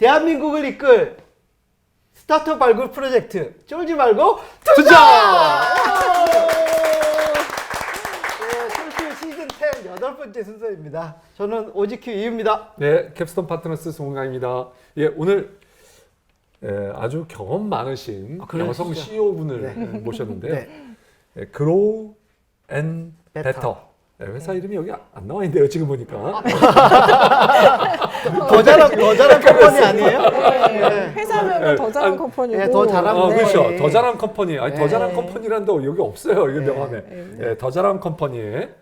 대한민국을 이끌 스타트업 발굴 프로젝트 쫄지 말고 투자! 쫄지 시즌 10 8번째 순서입니다. 저는 오지큐 이유입니다. 네, 캡스톤 파트너스 송강입니다. 예, 오늘 아주 경험 많으신 여성 CEO분을 모셨는데요. 네. 그로우 앤 베터. 회사 이름이 여기 안 나와 있는데요, 지금 보니까. 더 잘한 컴퍼니 아니에요? 네. 회사명은 더 잘한 컴퍼니고. 네, 더 잘한 그렇죠. 더 잘한 컴퍼니. 아니, 더 잘한 네. 컴퍼니란도 여기 없어요. 이게 명함에. 네. 더 잘한 컴퍼니의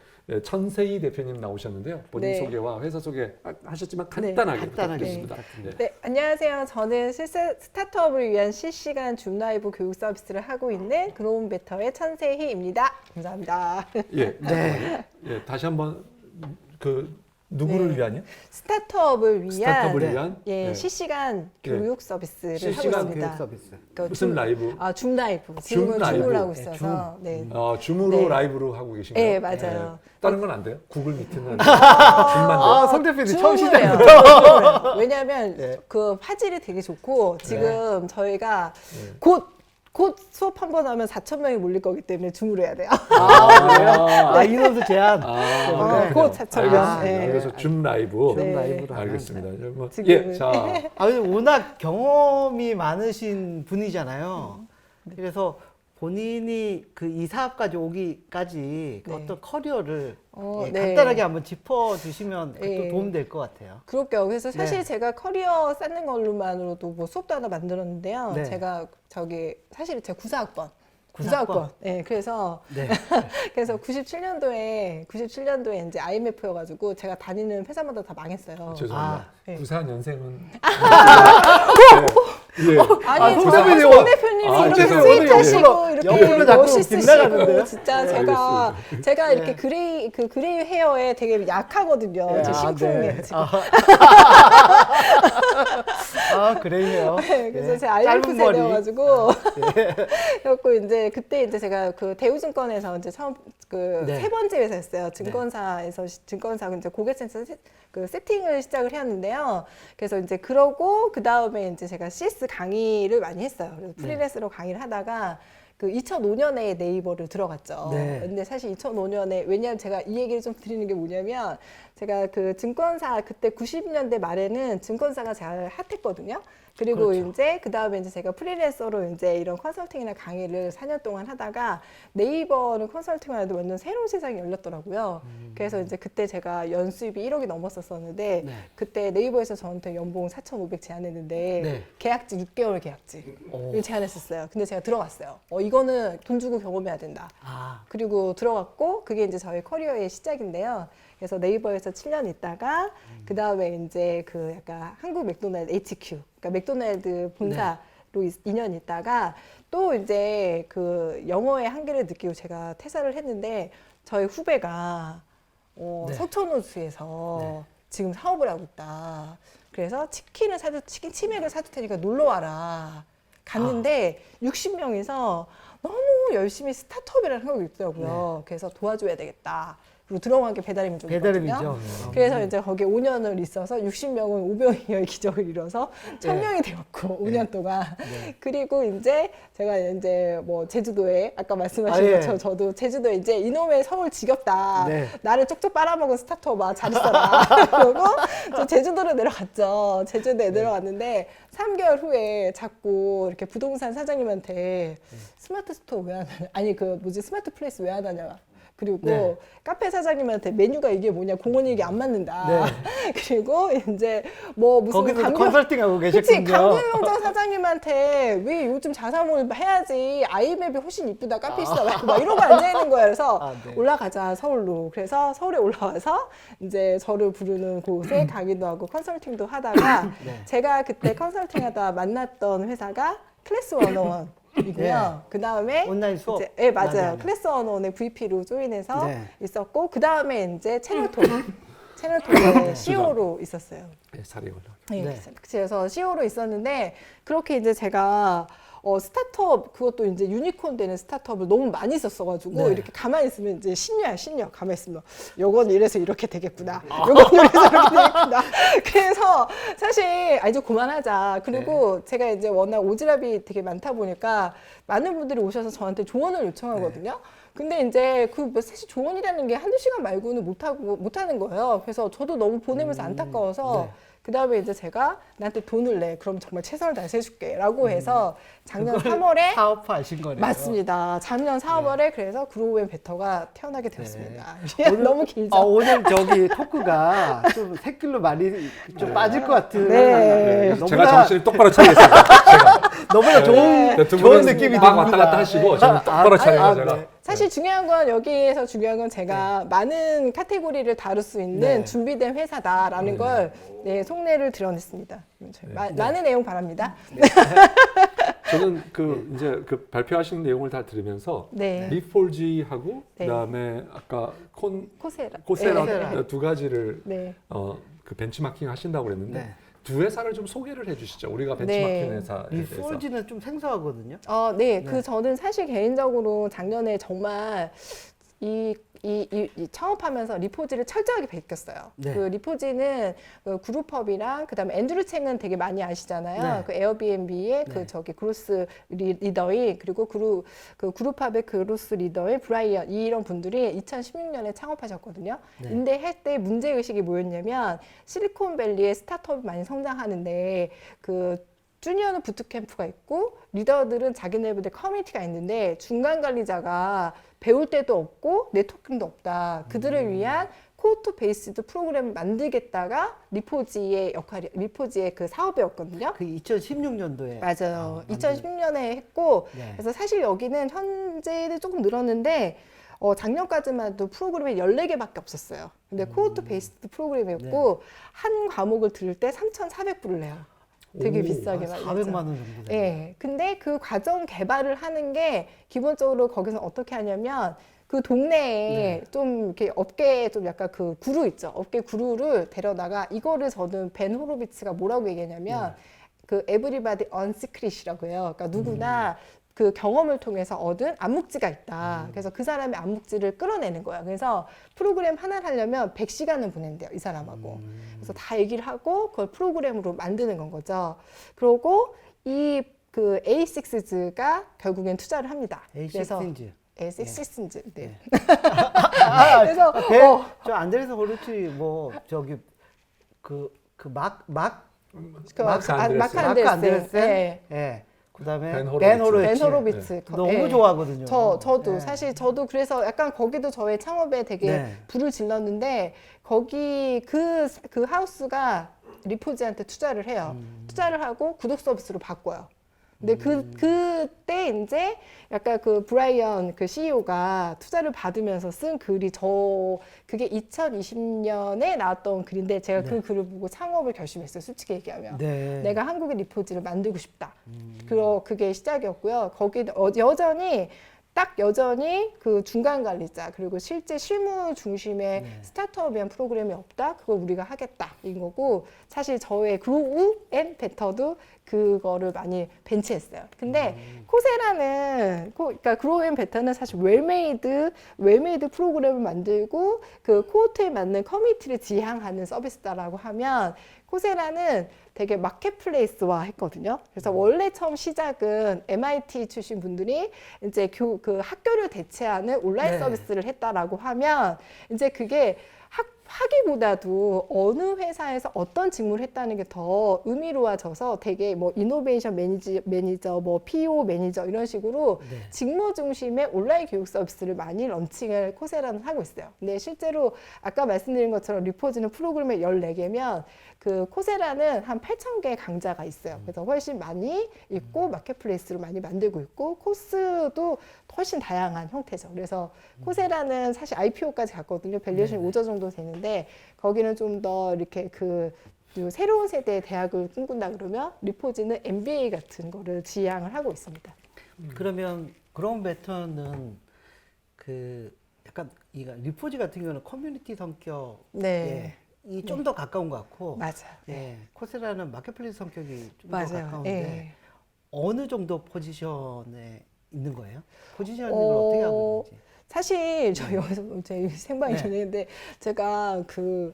천세희 대표님 나오셨는데요. 본인 네. 소개와 회사 소개 하셨지만 간단하게 부탁드리겠습니다. 네, 안녕하세요. 저는 스타트업을 위한 실시간 줌 라이브 교육 서비스를 하고 있는 그로운 베터의 천세희입니다. 감사합니다. 예, 네. 예, 다시 한번 누구를 네. 위한요? 스타트업을 위한 예. 실시간 네. 교육 서비스를 실시간 하고 있습니다. 교육 서비스. 그러니까 무슨 라이브? 줌 라이브. 지금은 라이브. 줌을 하고 네, 있어서. 네. 줌으로 네. 라이브로 하고 계신 거예요? 네, 맞아요. 다른 건 안 돼요? 구글 미트는 줌만 돼요? 송 대표님 처음 줌으로 해요. 시작부터. 왜냐하면 네. 그 화질이 되게 좋고 지금 저희가 네. 곧 수업 한 번 하면 4,000명이 몰릴 거기 때문에 줌으로 해야 돼요. 인원수 제한. 네. 곧 4,000명. 알겠습니다. 네. 그래서 줌 라이브. 네. 라이브로 하는. 알겠습니다. 뭐, 지금- 예, 자, 워낙 경험이 많으신 분이잖아요. 그래서 본인이 이 사업까지 오기까지 네. 어떤 커리어를 네. 간단하게 한번 짚어주시면 네. 또 도움 될 것 같아요. 그럴게요. 그래서 사실 네. 제가 커리어 쌓는 걸로만으로도 뭐 수업도 하나 만들었는데요. 네. 제가 사실 제가 9사학번. 구사학번. 네, 그래서 네. 97년도에 이제 IMF여가지고 제가 다니는 회사마다 다 망했어요. 죄송합니다. 네. 94년생은. 아니, 송 정말 대표님, 송 대표님이 이렇게 죄송해요. 스윗하시고 옆으로 이렇게 자꾸 멋있으시고 빗나가는데요? 진짜 네, 제가 이렇게 그레이 헤어에 되게 약하거든요. 네, 제 심쿵에 네. 지금. 그래요. 그래서 제가 IMF 세대여가지고 그래갖고 이제 그때 이제 제가 대우증권에서 이제 처음 네. 세 번째 회사였어요. 증권사에서 증권사 이제 고객센터 세팅을 시작을 했는데요. 그래서 이제 그러고 그 다음에 이제 제가 CS 강의를 많이 했어요. 그래서 프리랜서로 강의를 하다가 2005년에 네이버를 들어갔죠. 네. 근데 사실 2005년에 왜냐하면 제가 이 얘기를 좀 드리는 게 뭐냐면 제가 증권사 그때 90년대 말에는 증권사가 잘 핫했거든요. 그리고 그렇죠. 이제 그 다음에 이제 제가 프리랜서로 이제 이런 컨설팅이나 강의를 4년 동안 하다가 네이버는 컨설팅을 해도 완전 새로운 세상이 열렸더라고요. 그래서 이제 그때 제가 연수입이 1억이 넘었었는데 네. 그때 네이버에서 저한테 연봉 4,500 제안했는데 네. 계약직 6개월 계약직을 제안했었어요. 근데 제가 들어갔어요. 이거는 돈 주고 경험해야 된다. 그리고 들어갔고 그게 이제 저의 커리어의 시작인데요. 그래서 네이버에서 7년 있다가 그 다음에 이제 약간 한국 맥도날드 HQ, 그러니까 맥도날드 본사로 2년 있다가 또 이제 영어의 한계를 느끼고 제가 퇴사를 했는데 저희 후배가 석촌호수에서 지금 사업을 하고 있다. 그래서 치킨 치맥을 사줄 테니까 놀러 와라. 갔는데 60명이서 너무 열심히 스타트업이라는 걸 하고 있더라고요. 그래서 도와줘야 되겠다. 그리고 들어간 게 배달의민족이거든요. 배달의민족. 그래서 이제 거기 5년을 있어서 60명은 5병이어의 기적을 이뤄서 1000명이 되었고 5년 동안. 그리고 이제 제가 이제 제주도에 아까 말씀하신 것처럼 저도 제주도에 이제 이놈의 서울 지겹다. 네. 나를 쪽쪽 빨아먹은 스타트업아 잘 있어라. 그러고 저 제주도로 내려갔죠. 제주도에 내려갔는데 3개월 후에 자꾸 이렇게 부동산 사장님한테 스마트 스토어 왜 안 하냐. 아니 스마트 플레이스 왜 안 하냐. 그리고 카페 사장님한테 메뉴가 이게 뭐냐 공원 얘기 안 맞는다. 그리고 이제 무슨 거기서 컨설팅하고 계셨군요. 그치, 강릉명장 사장님한테 왜 요즘 자사몰 해야지 아이맵이 훨씬 이쁘다 카페 있어 막 이러고 앉아 있는 거예요. 그래서 올라가자 서울로. 그래서 서울에 올라와서 이제 저를 부르는 곳에 가기도 하고 컨설팅도 하다가 제가 그때 컨설팅하다 만났던 회사가 클래스 101. 이고요. 그 다음에 온라인 수업. 네, 맞아요. 클래스 101의 VP로 조인해서 있었고 그 다음에 이제 채널톡의 CEO로 있었어요. 살이 올라. 네. 그래서 CEO로 있었는데 그렇게 이제 제가 스타트업 그것도 이제 유니콘 되는 스타트업을 너무 많이 썼어가지고 네. 이렇게 가만히 있으면 이제 신녀 가만히 있으면 요건 이래서 이렇게 되겠구나. 요건 이래서 이렇게 되겠구나. 그래서 사실 이제 그만하자. 그리고 제가 이제 워낙 오지랖이 되게 많다 보니까 많은 분들이 오셔서 저한테 조언을 요청하거든요. 근데 이제 그 사실 조언이라는 게 한두 시간 말고는 못하는 거예요. 그래서 저도 너무 보내면서 안타까워서 그 다음에 이제 제가 나한테 돈을 내. 그럼 정말 최선을 다해서 해줄게. 라고 해서 작년 3월에 사업화하신 거네요. 맞습니다. 작년 4월에 그래서 그로우앤 베터가 태어나게 되었습니다. 오늘, 너무 길죠? 오늘 저기 토크가 좀 새길로 많이 좀 빠질 것 같은. 네. 제가 정신을 똑바로 차리겠습니다. 제가. 너무나 좋은 좋은 느낌이 막 왔다 듭니다. 갔다 하시고 저는 똑바로 차리고 제가. 네. 사실 중요한 건 여기에서 중요한 건 제가 많은 카테고리를 다룰 수 있는 네. 준비된 회사다라는 걸 속내를 드러냈습니다. 많은 내용 바랍니다. 저는 이제 발표하신 내용을 다 들으면서 네. 리폴지하고 네. 그다음에 아까 코세라. 네. 두 가지를 네. 그 벤치마킹 하신다고 그랬는데 네. 두 회사를 좀 소개를 해주시죠. 우리가 벤치마킹 네. 회사에 대해서. 리폴지는 좀 생소하거든요. 네. 저는 사실 개인적으로 작년에 정말 이 창업하면서 리포지를 철저하게 베꼈어요. 네. 그 리포지는 그 그룹업이랑 그다음에 앤드류 챙은 되게 많이 아시잖아요. 네. 그 에어비앤비의 그 저기 그로스 리더인 그리고 그 그룹업의 그로스 리더인 브라이언 이런 분들이 2016년에 창업하셨거든요. 네. 근데 할 때 문제 의식이 뭐였냐면 실리콘밸리에 스타트업이 많이 성장하는데 그 주니어는 부트캠프가 있고 리더들은 자기네들 커뮤니티가 있는데 중간 관리자가 배울 때도 없고 네트워킹도 없다. 그들을 위한 코어투 베이스드 프로그램을 만들겠다가 리포지의 그 사업이었거든요. 그 2016년도에. 맞아요. 2016년에 했고 네. 그래서 사실 여기는 현재는 조금 늘었는데 작년까지만 해도 프로그램이 14개밖에 없었어요. 근데 코어투 베이스드 프로그램이었고 한 과목을 들을 때 3,400불을 내요. 되게 비싸게 많이 400만 원 정도. 네. 근데 그 과정 개발을 하는 게 기본적으로 거기서 어떻게 하냐면 그 동네에 좀 이렇게 업계 좀 약간 그 구루 있죠. 업계 구루를 데려다가 이거를 저는 벤 호로비츠가 뭐라고 얘기했냐면 그 에브리바디 언시크릿이라고 해요. 그러니까 누구나 그 경험을 통해서 얻은 암묵지가 있다. 그래서 그 사람의 암묵지를 끌어내는 거야. 그래서 프로그램 하나를 하려면 100시간을 보낸대요. 이 사람하고. 그래서 다 얘기를 하고 그걸 프로그램으로 만드는 건 거죠. 그러고 이 그 A6즈가 결국엔 투자를 합니다. A6인지. A6인지. 네. 그래서 그래서 저 안드레스 호르치 뭐 저기 마크 안데르센. 네. 예. 그다음에 벤 벤 호로비츠. 네. 너무 좋아하거든요. 저도 네. 사실 저도 그래서 약간 거기도 저의 창업에 되게 네. 불을 질렀는데 거기 그 하우스가 리포지한테 투자를 해요. 투자를 하고 구독 서비스로 바꿔요. 근데 그때 이제 약간 그 브라이언 그 CEO가 투자를 받으면서 쓴 글이 그게 2020년에 나왔던 글인데 제가 그 글을 보고 창업을 결심했어요. 솔직히 얘기하면. 네. 내가 한국의 리포지를 만들고 싶다. 그게 시작이었고요. 거기 여전히 그 중간 관리자 그리고 실제 실무 중심의 스타트업에 대한 프로그램이 없다. 그걸 우리가 하겠다. 인 거고 사실 저의 그로우 앤 베터도 그거를 많이 벤치했어요. 근데 그러니까 그로우 앤 베터는 사실 웰메이드 프로그램을 만들고 그 코어트에 맞는 커뮤니티를 지향하는 서비스다라고 하면 코세라는 되게 마켓플레이스화 했거든요. 그래서 원래 처음 시작은 MIT 출신 분들이 이제 그 학교를 대체하는 온라인 네. 서비스를 했다라고 하면 이제 그게 하기보다도 어느 회사에서 어떤 직무를 했다는 게 더 의미로워져서 되게 뭐 이노베이션 매니저, 뭐 PO 매니저 이런 식으로 직무 중심의 온라인 교육 서비스를 많이 런칭을 코세라는 하고 있어요. 근데 실제로 아까 말씀드린 것처럼 리포지는 프로그램이 14개면 그 코세라는 한 8,000개의 강좌가 있어요. 그래서 훨씬 많이 있고 마켓플레이스로 많이 만들고 있고 코스도 훨씬 다양한 형태죠. 그래서 코세라는 사실 IPO까지 갔거든요. 밸류에이션이 5조 정도 되는데 거기는 좀 더 이렇게 그 새로운 세대의 대학을 꿈꾼다 그러면 리포지는 MBA 같은 거를 지향을 하고 있습니다. 그러면 그런 패턴은 그 약간 이 리포지 같은 경우는 커뮤니티 성격에 네. 좀 더 가까운 것 같고, 맞아요. 예, 코세라는 마켓플레이스 성격이 좀 더 맞아요. 가까운데, 어느 정도 포지션에 있는 거예요? 포지셔닝을 어떻게 하고 있는지. 사실 저 여기서 제 생방이 전했는데 제가 그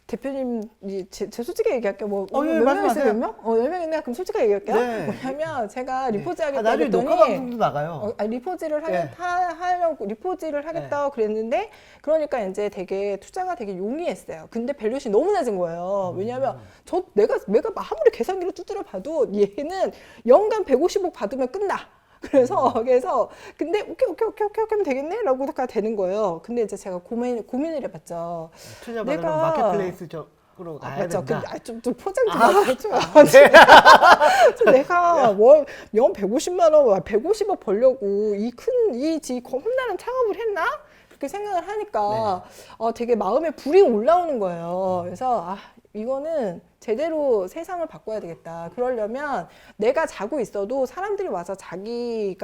대표님이 제 솔직히 얘기할게요. 뭐 예, 몇 명 있어요? 말씀하세요. 몇 명? 10명 있나? 그럼 솔직하게 얘기할게요. 네. 뭐냐면 제가 리포즈 하겠다 나중에 그랬더니 녹화 방송도 나가요. 리포즈를 예. 하려고 리포즈를 하겠다고 그랬는데 그러니까 이제 되게 투자가 되게 용이했어요. 근데 밸류ए이션이 너무 낮은 거예요. 왜냐하면 내가 아무리 계산기로 두드려 봐도 얘는 연간 150억 받으면 끝나. 그래서 근데 오케이 하면 되겠네라고 생각가 되는 거예요. 근데 이제 제가 고민을 해봤죠. 투자 받으면 마켓플레이스 쪽으로 가야 맞죠. 된다. 근데 좀 포장 좀 해줘요. 내가 연 150만 원, 150억 벌려고 이 험난한 창업을 했나? 그렇게 생각을 하니까 되게 마음에 불이 올라오는 거예요. 그래서 이거는 제대로 세상을 바꿔야 되겠다. 그러려면 내가 자고 있어도 사람들이 와서 자기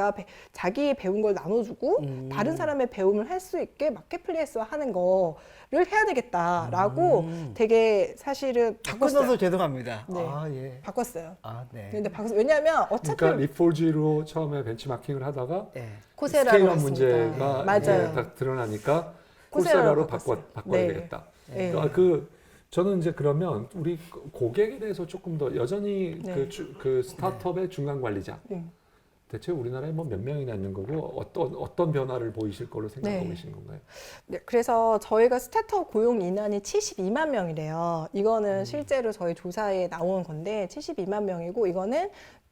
배운 걸 나눠주고 다른 사람의 배움을 할 수 있게 마켓플레이스화 하는 거를 해야 되겠다라고 되게 사실은 바꿨어요. 끊어서 죄송합니다. 네. 예. 바꿨어요. 네. 근데 왜냐하면 어차피 그러니까 리포지로 처음에 벤치마킹을 하다가 코세라로 스케일업 했습니다. 문제가 맞아요. 이제 딱 드러나니까 코세라로 코세라로 바꿔야 네. 되겠다. 네. 저는 이제 그러면 우리 고객에 대해서 조금 더 여전히 네. 그 스타트업의 중간 관리자 대체 우리나라에 뭐 몇 명이나 있는 거고 어떤 변화를 보이실 걸로 생각하고 계시는 건가요? 네, 그래서 저희가 스타트업 고용 인원이 72만 명이래요. 이거는 실제로 저희 조사에 나온 건데 72만 명이고 이거는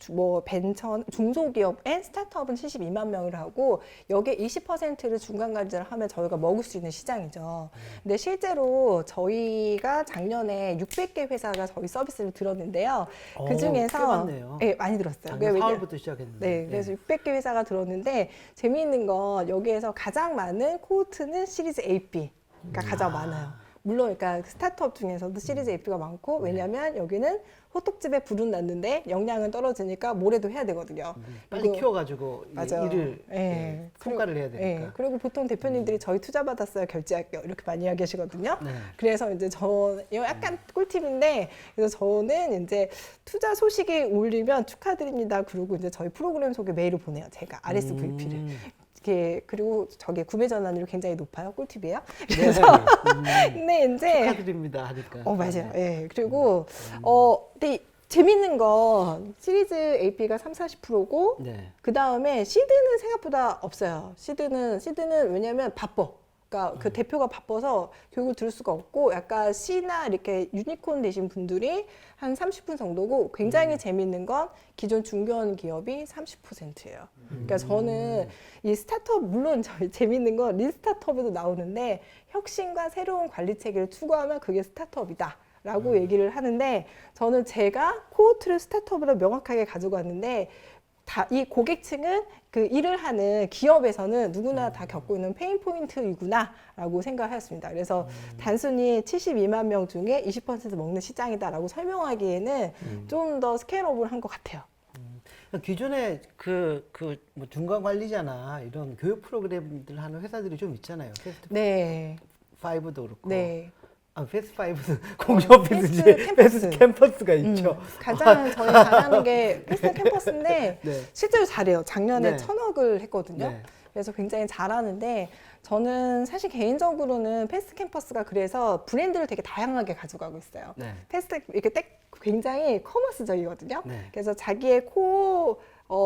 뭐 벤처 중소기업의 스타트업은 72만 명을 하고 여기에 20%를 중간 관리자를 하면 저희가 먹을 수 있는 시장이죠. 근데 실제로 저희가 작년에 600개 회사가 저희 서비스를 들었는데요. 그 중에서 꽤 많네요. 네, 많이 들었어요. 작년 4월부터 시작했는데. 네, 그래서 600개 회사가 들었는데 재미있는 건 여기에서 가장 많은 코호트는 시리즈 AB가 가장 많아요. 물론 그러니까 스타트업 중에서도 시리즈 AP가 많고 왜냐하면 여기는 호떡집에 불은 났는데 역량은 떨어지니까 뭐래도 해야 되거든요. 빨리 키워가지고 맞아요. 일을 네. 성과를 해야 되니까. 그리고 보통 대표님들이 저희 투자 받았어요 결제할게요 이렇게 많이 이야기하시거든요. 네. 그래서 이제 이거 약간 꿀팁인데 그래서 저는 이제 투자 소식이 올리면 축하드립니다. 그리고 이제 저희 프로그램 속에 메일을 보내요. 제가 RSVP를. 그리고 저게 구매 전환율이 굉장히 높아요. 꿀팁이에요. 그래서 근데 이제 축하드립니다 하니까. 맞아요. 예. 그리고 근데 재밌는 건 시리즈 AP가 30-40%고 그 다음에 시드는 생각보다 없어요. 시드는 왜냐면 바빠. 그러니까 그 대표가 바빠서 교육을 들을 수가 없고 약간 C나 이렇게 유니콘 되신 분들이 한 30분 정도고 굉장히 재밌는 건 기존 중견 기업이 30%예요. 그러니까 저는 이 스타트업 물론 재밌는 건 린스타트업에도 나오는데 혁신과 새로운 관리 체계를 추구하면 그게 스타트업이다. 라고 얘기를 하는데 저는 제가 코호트를 스타트업으로 명확하게 가지고 왔는데 이 고객층은 그 일을 하는 기업에서는 누구나 다 겪고 있는 페인 포인트이구나 라고 생각했습니다. 그래서 단순히 72만 명 중에 20% 먹는 시장이다라고 설명하기에는 좀 더 스케일업을 한 것 같아요. 기존에 뭐 중간 관리자나 이런 교육 프로그램들 하는 회사들이 좀 있잖아요. 네. 패스트5도 그렇고. 네. 패스트5도 공유오피스지 패스트 캠퍼스가 있죠. 가장 저희 잘하는 게 패스트 캠퍼스인데 네. 실제로 잘해요. 작년에 네. 1,000억을 했거든요. 네. 그래서 굉장히 잘하는데 저는 사실 개인적으로는 패스트 캠퍼스가 그래서 브랜드를 되게 다양하게 가져가고 있어요. 네. 패스트 이렇게 굉장히 커머스적이거든요. 네. 그래서 자기의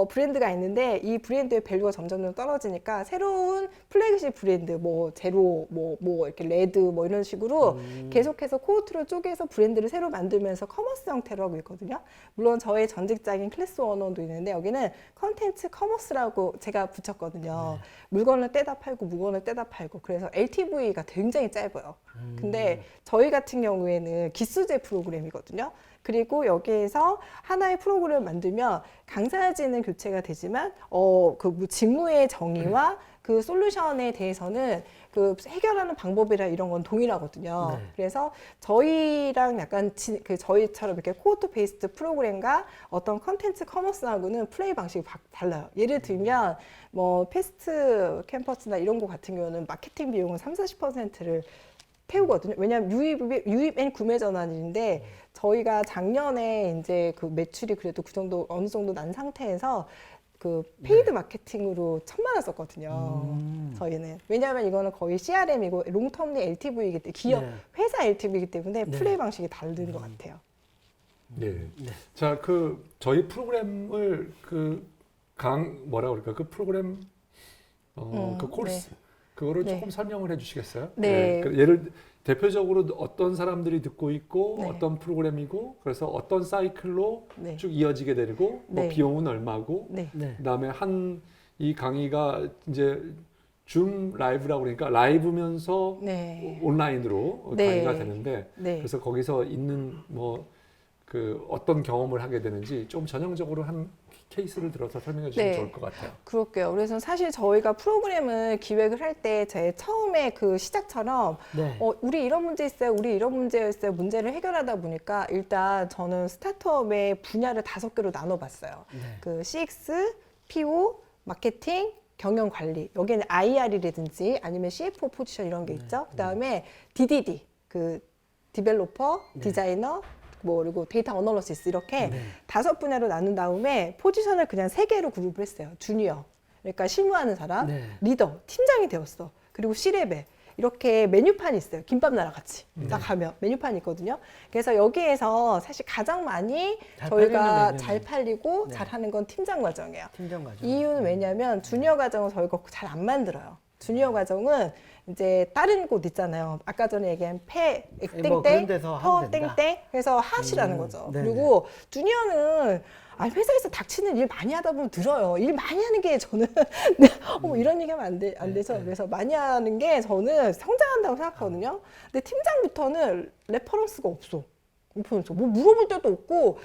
브랜드가 있는데 이 브랜드의 밸류가 점점 떨어지니까 새로운 플래그십 브랜드 뭐 제로 뭐 이렇게 레드 뭐 이런 식으로 계속해서 코호트를 쪼개서 브랜드를 새로 만들면서 커머스 형태로 하고 있거든요. 물론 저의 전 직장인 클래스 원원도 있는데 여기는 컨텐츠 커머스라고 제가 붙였거든요. 물건을 떼다 팔고 물건을 떼다 팔고 그래서 LTV가 굉장히 짧아요. 근데 저희 같은 경우에는 기수제 프로그램이거든요. 그리고 여기에서 하나의 프로그램을 만들면 강사진은 교체가 되지만 그 직무의 정의와 그 솔루션에 대해서는 그 해결하는 방법이라 이런 건 동일하거든요. 네. 그래서 저희랑 약간 저희처럼 이렇게 코호트 베이스드 프로그램과 어떤 컨텐츠 커머스하고는 플레이 방식이 달라요. 예를 들면 뭐 패스트 캠퍼스나 이런 거 같은 경우는 마케팅 비용은 30-40%를 태우거든요. 왜냐하면 유입 앤 구매 전환인데 저희가 작년에 이제 그 매출이 그래도 그 정도 어느 정도 난 상태에서 그 페이드 마케팅으로 1,000만 원 썼거든요. 저희는 왜냐하면 이거는 거의 CRM이고 롱텀리 LTV이기 때문에 기업 회사 LTV이기 때문에 플레이 방식이 다른 것 같아요. 네. 자, 그 저희 프로그램을 뭐라 그럴까? 그 프로그램 그 코र्스 그거를 조금 설명을 해주시겠어요? 네. 예를 대표적으로 어떤 사람들이 듣고 있고 네. 어떤 프로그램이고 그래서 어떤 사이클로 네. 쭉 이어지게 되고 뭐 네. 비용은 얼마고 네. 그다음에 이 강의가 이제 줌 라이브라고 그러니까 라이브면서 네. 온라인으로 네. 강의가 되는데 네. 그래서 거기서 있는 어떤 경험을 하게 되는지 좀 전형적으로 한 케이스를 들어서 설명해 주시면 네. 좋을 것 같아요. 그럴게요. 그래서 사실 저희가 프로그램을 기획을 할 때 제 처음에 그 시작처럼 우리 이런 문제 있어요. 우리 이런 문제 있어요. 문제를 해결하다 보니까 일단 저는 스타트업의 분야를 5개로 나눠봤어요. 그 CX, PO, 마케팅, 경영 관리. 여기는 IR이라든지 아니면 CFO 포지션 이런 게 있죠. 그다음에 DDD, 그 디벨로퍼, 디자이너, 그리고 데이터 어널리시스 이렇게 5분야로 나눈 다음에 포지션을 그냥 3개로 그룹을 했어요. 주니어, 그러니까 실무하는 사람, 리더, 팀장이 되었어. 그리고 C레벨. 이렇게 메뉴판이 있어요. 김밥 나라 같이. 딱 가면 메뉴판이 있거든요. 그래서 여기에서 사실 가장 많이 저희가 잘 팔리고 잘하는 건 팀장 과정이에요. 팀장 과정. 이유는 왜냐면 주니어 과정은 저희가 잘 안 만들어요. 주니어 과정은 이제 다른 곳 있잖아요. 아까 전에 얘기한 땡땡, 퍼 땡땡 해서 하시라는 거죠. 네네. 그리고 주니어는 회사에서 닥치는 일 많이 하다 보면 들어요. 일 많이 하는 게 저는 이런 얘기하면 안 되죠. 그래서 많이 하는 게 저는 성장한다고 생각하거든요. 근데 팀장부터는 레퍼런스가 없어. 뭐 물어볼 때도 없고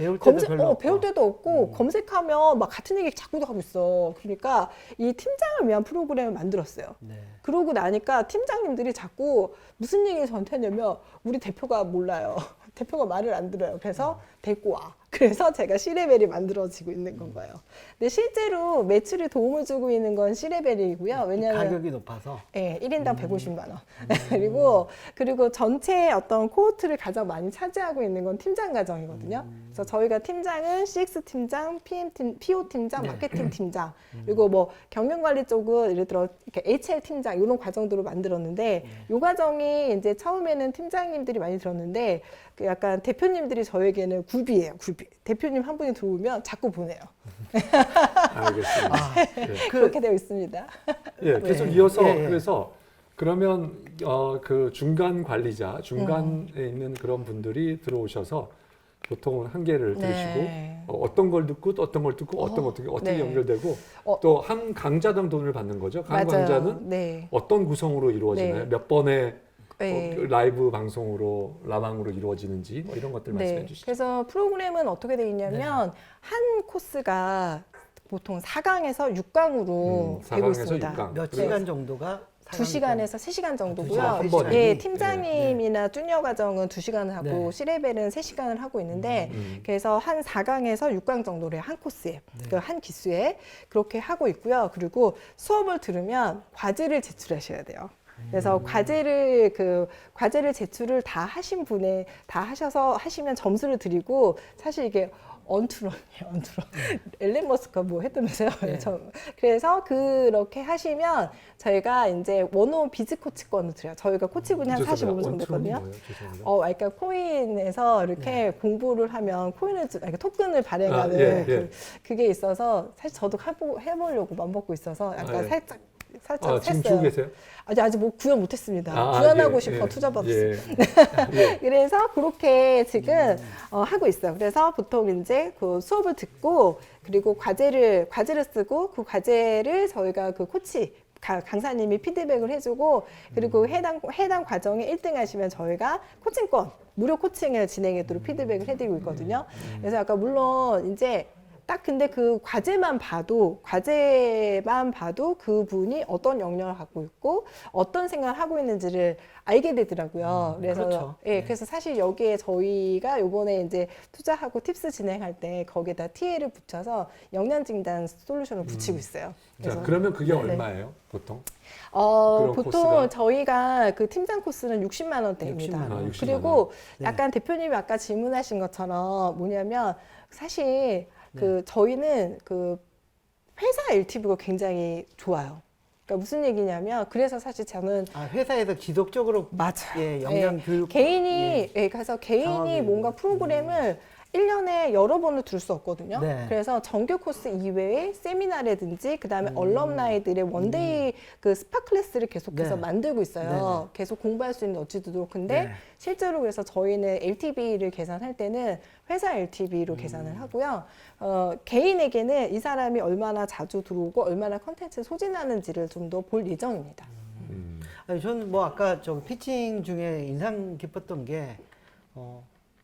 배울 때도 없고 검색하면 막 같은 얘기 자꾸 하고 있어. 그러니까 이 팀장을 위한 프로그램을 만들었어요. 그러고 나니까 팀장님들이 자꾸 무슨 얘기를 저한테 하냐면 우리 대표가 몰라요. 대표가 말을 안 들어요. 그래서 데리고 와. 그래서 제가 C레벨이 만들어지고 있는 건가요. 근데 실제로 매출에 도움을 주고 있는 건 C레벨이고요. 왜냐하면 가격이 높아서. 네, 1인당 150만 원. 그리고 전체 어떤 코호트를 가장 많이 차지하고 있는 건 팀장 과정이거든요. 그래서 저희가 팀장은 CX 팀장, PO 팀장, 마케팅 팀장, 그리고 뭐 경영관리 쪽은 예를 들어 이렇게 HR 팀장 이런 과정들을 만들었는데 이 과정이 이제 처음에는 팀장님들이 많이 들었는데 그 약간 대표님들이 저에게는 굽이에요. 굽이. 대표님 한 분이 들어오면 자꾸 보내요. 알겠습니다. 그렇게 되어 있습니다. 예, 계속 이어서 그래서 그러면 그 중간 관리자, 중간에 있는 그런 분들이 들어오셔서 보통은 한 개를 들으시고 어떤 걸 듣고 또 어떤 걸 듣고 어떻게 연결되고 또 한 강좌당 돈을 받는 거죠. 한 강좌는 어떤 구성으로 이루어지나요? 몇 번의 라이브 방송으로 라방으로 이루어지는지 뭐 이런 것들 말씀해 주시죠. 그래서 프로그램은 어떻게 되어 있냐면 한 코스가 보통 4강에서 6강으로 되고 있습니다. 6강. 몇 시간 정도가 2시간에서 3시간 정도고요. 한 번에. 예, 팀장님이나 주니어 과정은 2시간을 하고 C레벨은 3시간을 하고 있는데 그래서 한 4강에서 6강 정도를 한 코스에 그 한 기수에 그렇게 하고 있고요. 그리고 수업을 들으면 과제를 제출하셔야 돼요. 그래서 과제를 제출을 다 하신 분에 다 하시면 점수를 드리고 사실 이게 언투런이에요, 언투런. 앨런 머스크가 뭐 했다면서요? 그래서 그렇게 하시면 저희가 이제 원어원 비즈 코치권을 드려요. 저희가 코치분이 한 45분 정도 있거든요. 그러니까 코인에서 이렇게 공부를 하면 토큰을 발행하는 그게 있어서 사실 저도 해보려고 맘먹고 있어서 약간 살짝 지금 주고 계세요? 아직 뭐 구현 못했습니다. 구현하고 싶어 투자받았어요. 그래서 그렇게 지금 하고 있어요. 그래서 보통 이제 그 수업을 듣고 그리고 과제를 쓰고 그 과제를 저희가 그 강사님이 피드백을 해주고 그리고 해당 과정에 1등 하시면 저희가 코칭권 무료 코칭을 진행하도록 피드백을 해드리고 있거든요. 그래서 아까 물론 이제 딱 근데 그 과제만 봐도 그분이 어떤 역량을 갖고 있고 어떤 생각을 하고 있는지를 알게 되더라고요. 그래서 그렇죠. 예, 그래서 사실 여기에 저희가 요번에 이제 투자하고 팁스 진행할 때 거기에다 TA를 붙여서 역량 진단 솔루션을 붙이고 있어요. 자, 그러면 그게 얼마예요, 보통? 그런 보통 코스가? 저희가 그 팀장 코스는 60만 원대입니다. 60만 원. 60만 그리고 네. 약간 대표님이 아까 질문하신 것처럼 뭐냐면 사실 그 저희는 그 회사 LTV가 굉장히 좋아요. 그러니까 무슨 얘기냐면 그래서 사실 저는 회사에서 지속적으로 맞아요. 예, 역량 예, 교육 개인이 그래서 개인이 장학이 뭔가 프로그램을 1년에 여러 번을 둘 수 없거든요. 네. 그래서 정규 코스 이외에 세미나라든지 그다음에 얼럼나이들의 원데이 그 스파 클래스를 계속해서 네. 만들고 있어요. 계속 공부할 수 있는 어찌되도록. 근데 네. 실제로 그래서 저희는 LTV를 계산할 때는 회사 LTV로 계산을 하고요. 개인에게는 이 사람이 얼마나 자주 들어오고 얼마나 컨텐츠를 소진하는지를 좀 더 볼 예정입니다. 아니, 저는 뭐 아까 저 피칭 중에 인상 깊었던 게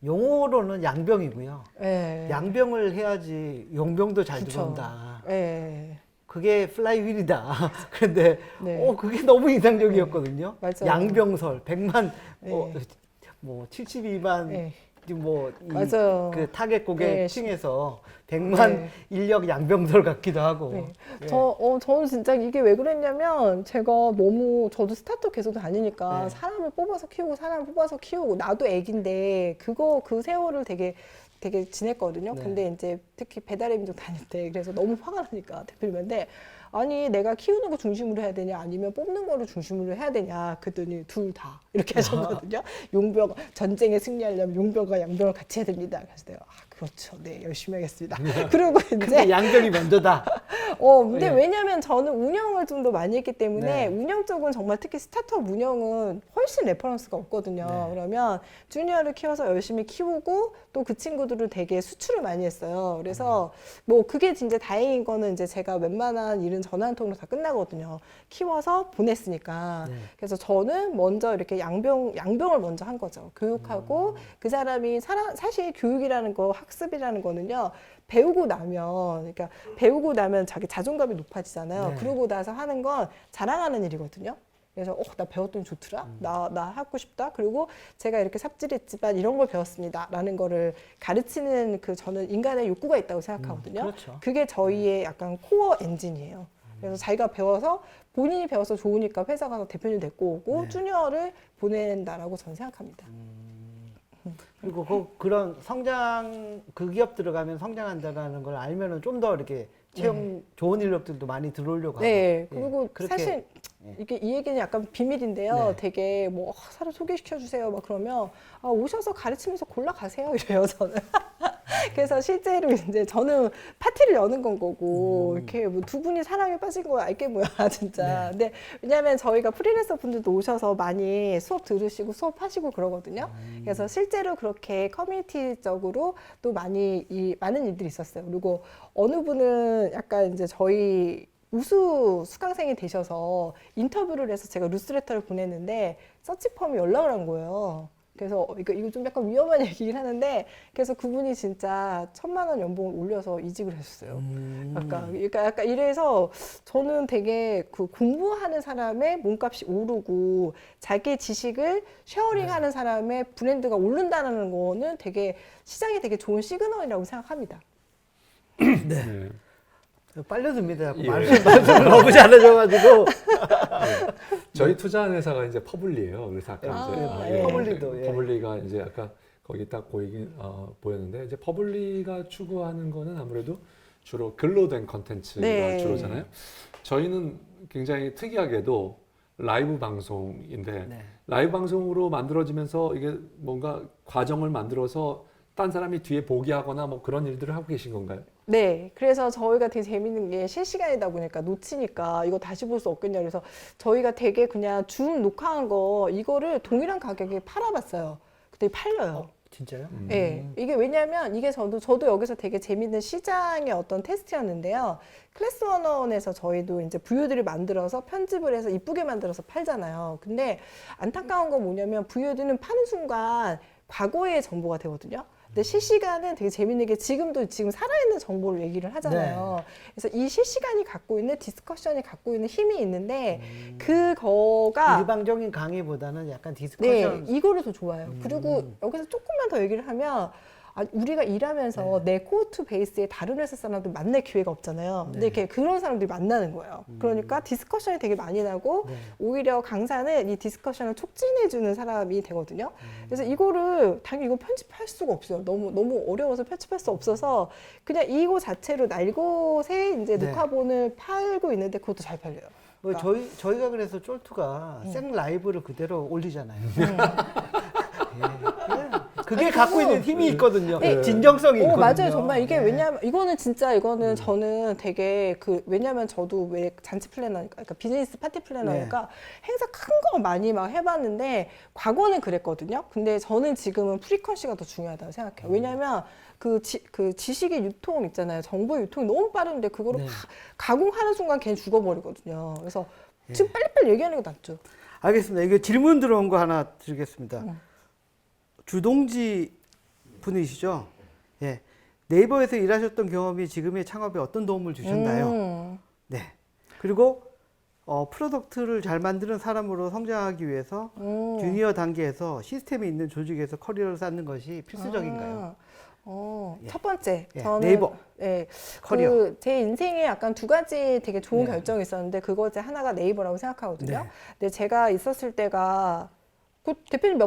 용어로는 양병이고요. 네. 양병을 해야지 용병도 잘 그쵸. 들어온다. 네. 그게 플라이휠이다. 그런데 네. 그게 너무 인상적이었거든요. 맞아요. 양병설 100만 네. 뭐 72만 네. 그 타겟 고객 네. 층에서 100만 네. 인력 양병설 같기도 하고. 네. 예. 저는 진짜 이게 왜 그랬냐면 제가 너무 저도 스타트업 계속 다니니까 네. 사람을 뽑아서 키우고 나도 애긴데 그 세월을 되게 지냈거든요. 네. 근데 이제 특히 배달의 민족 다닐 때 그래서 너무 화가 나니까 대표님한테 아니 내가 키우는 거 중심으로 해야 되냐 아니면 뽑는 거를 중심으로 해야 되냐 그랬더니 둘 다 이렇게 하셨거든요. 용병 전쟁에 승리하려면 용병과 양병을 같이 해야 됩니다. 그래서 내가 그렇죠. 네, 열심히 하겠습니다. 그리고 근데 이제 양병이 먼저다. 근데 예. 왜냐면 저는 운영을 좀 더 많이 했기 네. 때문에 운영 쪽은 정말 특히 스타트업 운영은 훨씬 레퍼런스가 없거든요. 네. 그러면 주니어를 키워서 열심히 키우고 또 그 친구들은 되게 수출을 많이 했어요. 그래서 뭐 그게 진짜 다행인 거는 이제 제가 웬만한 일은 전화 한 통으로 다 끝나거든요. 키워서 보냈으니까. 네. 그래서 저는 먼저 이렇게 양병을 먼저 한 거죠. 교육하고 그 사람이 사실 교육이라는 거 학습이라는 거는요. 배우고 나면 자기 자존감이 높아지잖아요. 네. 그러고 나서 하는 건 자랑하는 일이거든요. 그래서 나 배웠더니 좋더라. 나 하고 싶다. 그리고 제가 이렇게 삽질했지만 이런 걸 배웠습니다. 라는 거를 가르치는 저는 인간의 욕구가 있다고 생각하거든요. 그렇죠. 그게 저희의 약간 코어 엔진이에요. 그래서 자기가 배워서 본인이 배워서 좋으니까 회사 가서 대표님 데리고 오고 네. 주니어를 보낸다라고 저는 생각합니다. 그리고 그런 성장 그 기업 들어가면 성장한다라는 걸 알면은 좀 더 이렇게 채용 좋은 인력들도 많이 들어오려고 네. 하고. 그리고 예, 그렇게 사실 이게 이 얘기는 약간 비밀인데요. 네. 되게 뭐 사람 소개시켜 주세요. 막 그러면 오셔서 가르치면서 골라 가세요. 이래요, 저는. 그래서 실제로 이제 저는 파티를 여는 건 거고 이렇게 뭐 두 분이 사랑에 빠진 거 알게 뭐야, 진짜. 네. 근데 왜냐면 저희가 프리랜서 분들도 오셔서 많이 수업 들으시고 수업하시고 그러거든요. 그래서 실제로 그렇게 커뮤니티적으로 또 많은 일들이 있었어요. 그리고 어느 분은 약간 이제 저희 우수 수강생이 되셔서 인터뷰를 해서 제가 뉴스레터를 보냈는데 서치펌이 연락을 한 거예요. 그래서 이거 좀 약간 위험한 얘기긴 하는데 그래서 그분이 진짜 1,000만 원 연봉을 올려서 이직을 했어요. 그러니까 이래서 저는 되게 그 공부하는 사람의 몸값이 오르고 자기 지식을 쉐어링하는 사람의 브랜드가 오른다는 거는 되게 시장이 되게 좋은 시그널이라고 생각합니다. 네. 빨려듭니다. 예. 말씀을 너무 잘하셔가지고. 저희 투자한 회사가 이제 퍼블리예요. 그래서 아까 이제 퍼블리도, 예. 퍼블리가 이제 아까 거기 딱 보였는데 이제 퍼블리가 추구하는 거는 아무래도 주로 글로 된 컨텐츠가 네. 주로잖아요. 저희는 굉장히 특이하게도 라이브 방송인데 네. 라이브 방송으로 만들어지면서 이게 뭔가 과정을 만들어서 딴 사람이 뒤에 보게 하거나 뭐 그런 일들을 하고 계신 건가요? 네, 그래서 저희가 되게 재밌는 게 실시간이다 보니까 놓치니까 이거 다시 볼 수 없겠냐 그래서 저희가 되게 그냥 줌 녹화한 거 이거를 동일한 가격에 팔아봤어요. 그때 팔려요. 진짜요? 네, 이게 왜냐면 이게 저도 여기서 되게 재밌는 시장의 어떤 테스트였는데요. 클래스 101에서 저희도 이제 VOD를 만들어서 편집을 해서 이쁘게 만들어서 팔잖아요. 근데 안타까운 건 뭐냐면 VOD는 파는 순간 과거의 정보가 되거든요. 근데 실시간은 되게 재밌는 게 지금 살아있는 정보를 얘기를 하잖아요. 그래서 이 실시간이 갖고 있는 디스커션이 갖고 있는 힘이 있는데 그거가 일방적인 강의보다는 약간 네, 디스커션. 이거를 더 좋아해요. 그리고 여기서 조금만 더 얘기를 하면 우리가 일하면서 내 코어투 베이스에 다른 회사 사람들 만날 기회가 없잖아요. 근데 이렇게 그런 사람들이 만나는 거예요. 그러니까 디스커션이 되게 많이 나고 오히려 강사는 이 디스커션을 촉진해주는 사람이 되거든요. 그래서 이거를 당연히 이거 편집할 수가 없어요. 너무 어려워서 편집할 수 없어서 그냥 이거 자체로 날곳에 이제 녹화본을 팔고 있는데 그것도 잘 팔려요. 뭐 저희가 그래서 쫄투가 생 라이브를 그대로 올리잖아요. 그게 갖고 있는 힘이 있거든요. 진정성이 있거든요. 맞아요. 정말 이게 왜냐면 이거는 저는 되게 왜냐면 저도 왜 잔치 플래너니까 그러니까 비즈니스 파티 플래너니까 행사 큰 거 많이 막 해봤는데 과거는 그랬거든요. 근데 저는 지금은 프리퀀시가 더 중요하다고 생각해요. 왜냐면 그 지식의 유통 있잖아요. 정보 유통이 너무 빠른데 그거를 가공하는 순간 걔는 죽어버리거든요. 그래서 지금 빨리빨리 얘기하는 게 낫죠. 알겠습니다. 이게 질문 들어온 거 하나 드리겠습니다. 주동지 분이시죠? 예. 네이버에서 일하셨던 경험이 지금의 창업에 어떤 도움을 주셨나요? 네. 그리고 프로덕트를 잘 만드는 사람으로 성장하기 위해서 주니어 단계에서 시스템이 있는 조직에서 커리어를 쌓는 것이 필수적인가요? 첫 번째, 저는 네이버 커리어. 제 인생에 약간 두 가지 되게 좋은 결정이 있었는데 그거 중에 하나가 네이버라고 생각하거든요. 근데 제가 있었을 때가 대표님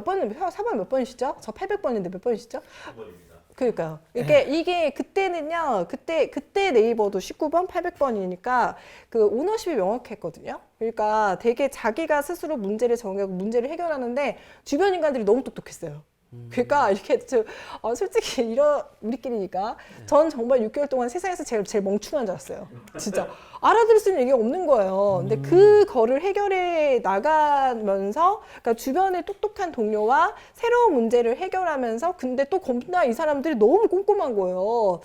사번 몇 번이시죠? 저 800번인데 몇 번이시죠? 19번입니다. 그러니까요. 이게 그때는요. 그때 네이버도 19번, 800번이니까 그 오너십이 명확했거든요. 그러니까 되게 자기가 스스로 문제를 정하고 문제를 해결하는데 주변 인간들이 너무 똑똑했어요. 그러니까 이렇게 솔직히 우리끼리니까 전 정말 6개월 동안 세상에서 제일 멍충한 줄 알았어요. 진짜 알아들을 수 있는 얘기가 없는 거예요. 근데 그거를 해결해 나가면서 그러니까 주변의 똑똑한 동료와 새로운 문제를 해결하면서 근데 또 겁나 이 사람들이 너무 꼼꼼한 거예요.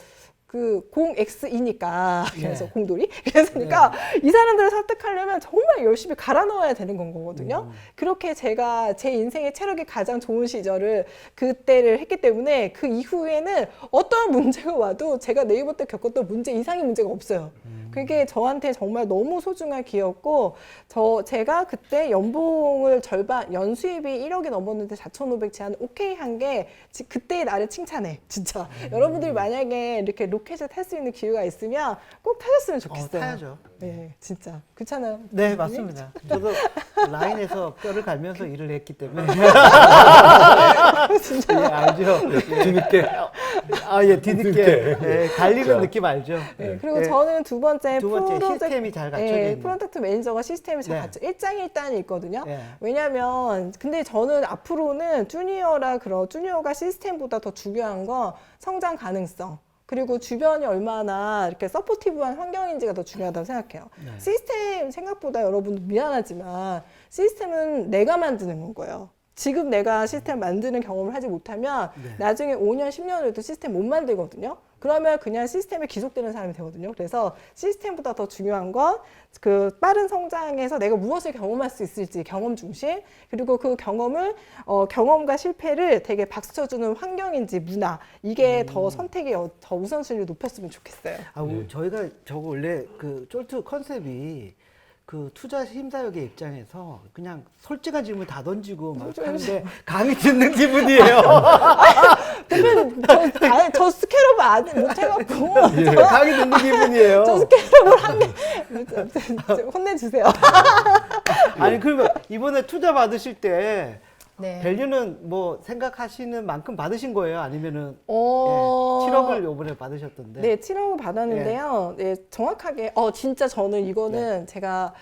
공 X이니까 그래서 공돌이 그래서니까 이 사람들을 설득하려면 정말 열심히 갈아 넣어야 되는 건 거거든요. 그렇게 제가 제 인생의 체력이 가장 좋은 시절을 그때를 했기 때문에 그 이후에는 어떠한 문제가 와도 제가 네이버 때 겪었던 문제 이상의 문제가 없어요. 그게 저한테 정말 너무 소중한 기회였고 제가 그때 연봉을 절반 연수입이 1억이 넘었는데 4,500 제한 오케이 한 게 그때의 나를 칭찬해 진짜. 여러분들이 만약에 이렇게 로켓을 탈 수 있는 기회가 있으면 꼭 타셨으면 좋겠어요. 타야죠. 네, 진짜 그렇잖아요. 네, 맞습니다. 저도 라인에서 뼈를 갈면서 일을 했기 때문에 진짜 알죠. 뒤늦게. 뒤늦게 갈리는 느낌 알죠. 네, 그리고 저는 두 번째 시스템이 잘 갖춰져 있는. 프로덕트 매니저가 시스템이 잘 갖춰 일장일단이 있거든요. 네. 왜냐하면 근데 저는 앞으로는 주니어가 시스템보다 더 중요한 건 성장 가능성. 그리고 주변이 얼마나 이렇게 서포티브한 환경인지가 더 중요하다고 생각해요. 시스템 생각보다 여러분들 미안하지만 시스템은 내가 만드는 거예요. 지금 내가 시스템 만드는 경험을 하지 못하면 나중에 5년, 10년 후에도 시스템 못 만들거든요. 그러면 그냥 시스템에 기속되는 사람이 되거든요. 그래서 시스템보다 더 중요한 건 그 빠른 성장에서 내가 무엇을 경험할 수 있을지 경험 중심, 그리고 그 경험과 실패를 되게 박수 쳐주는 환경인지 문화, 이게 더 선택의 더 우선순위를 높였으면 좋겠어요. 저희가 원래 그 쫄트 컨셉이 그 투자 심사역의 입장에서 그냥 솔직한 질문 다 던지고 막 하는데 강의 듣는 기분이에요. 대표님, 저 스케일업을 못 해갖고. 강의 듣는 기분이에요. 저 스케일업을 혼내주세요. 아니, 그러면 이번에 투자 받으실 때 네. 밸류는 뭐 생각하시는 만큼 받으신 거예요? 아니면은 7억을 요번에 받으셨던데? 네, 7억을 받았는데요. 네, 정확하게 진짜 저는 이거는 제가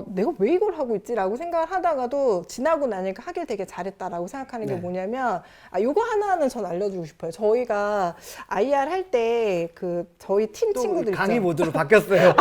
내가 왜 이걸 하고 있지라고 생각을 하다가도 지나고 나니까 하길 되게 잘했다라고 생각하는 게 뭐냐면 요거 하나는 전 알려주고 싶어요. 저희가 IR 할 때 저희 팀 친구들 강의 있죠. 모드로 바뀌었어요.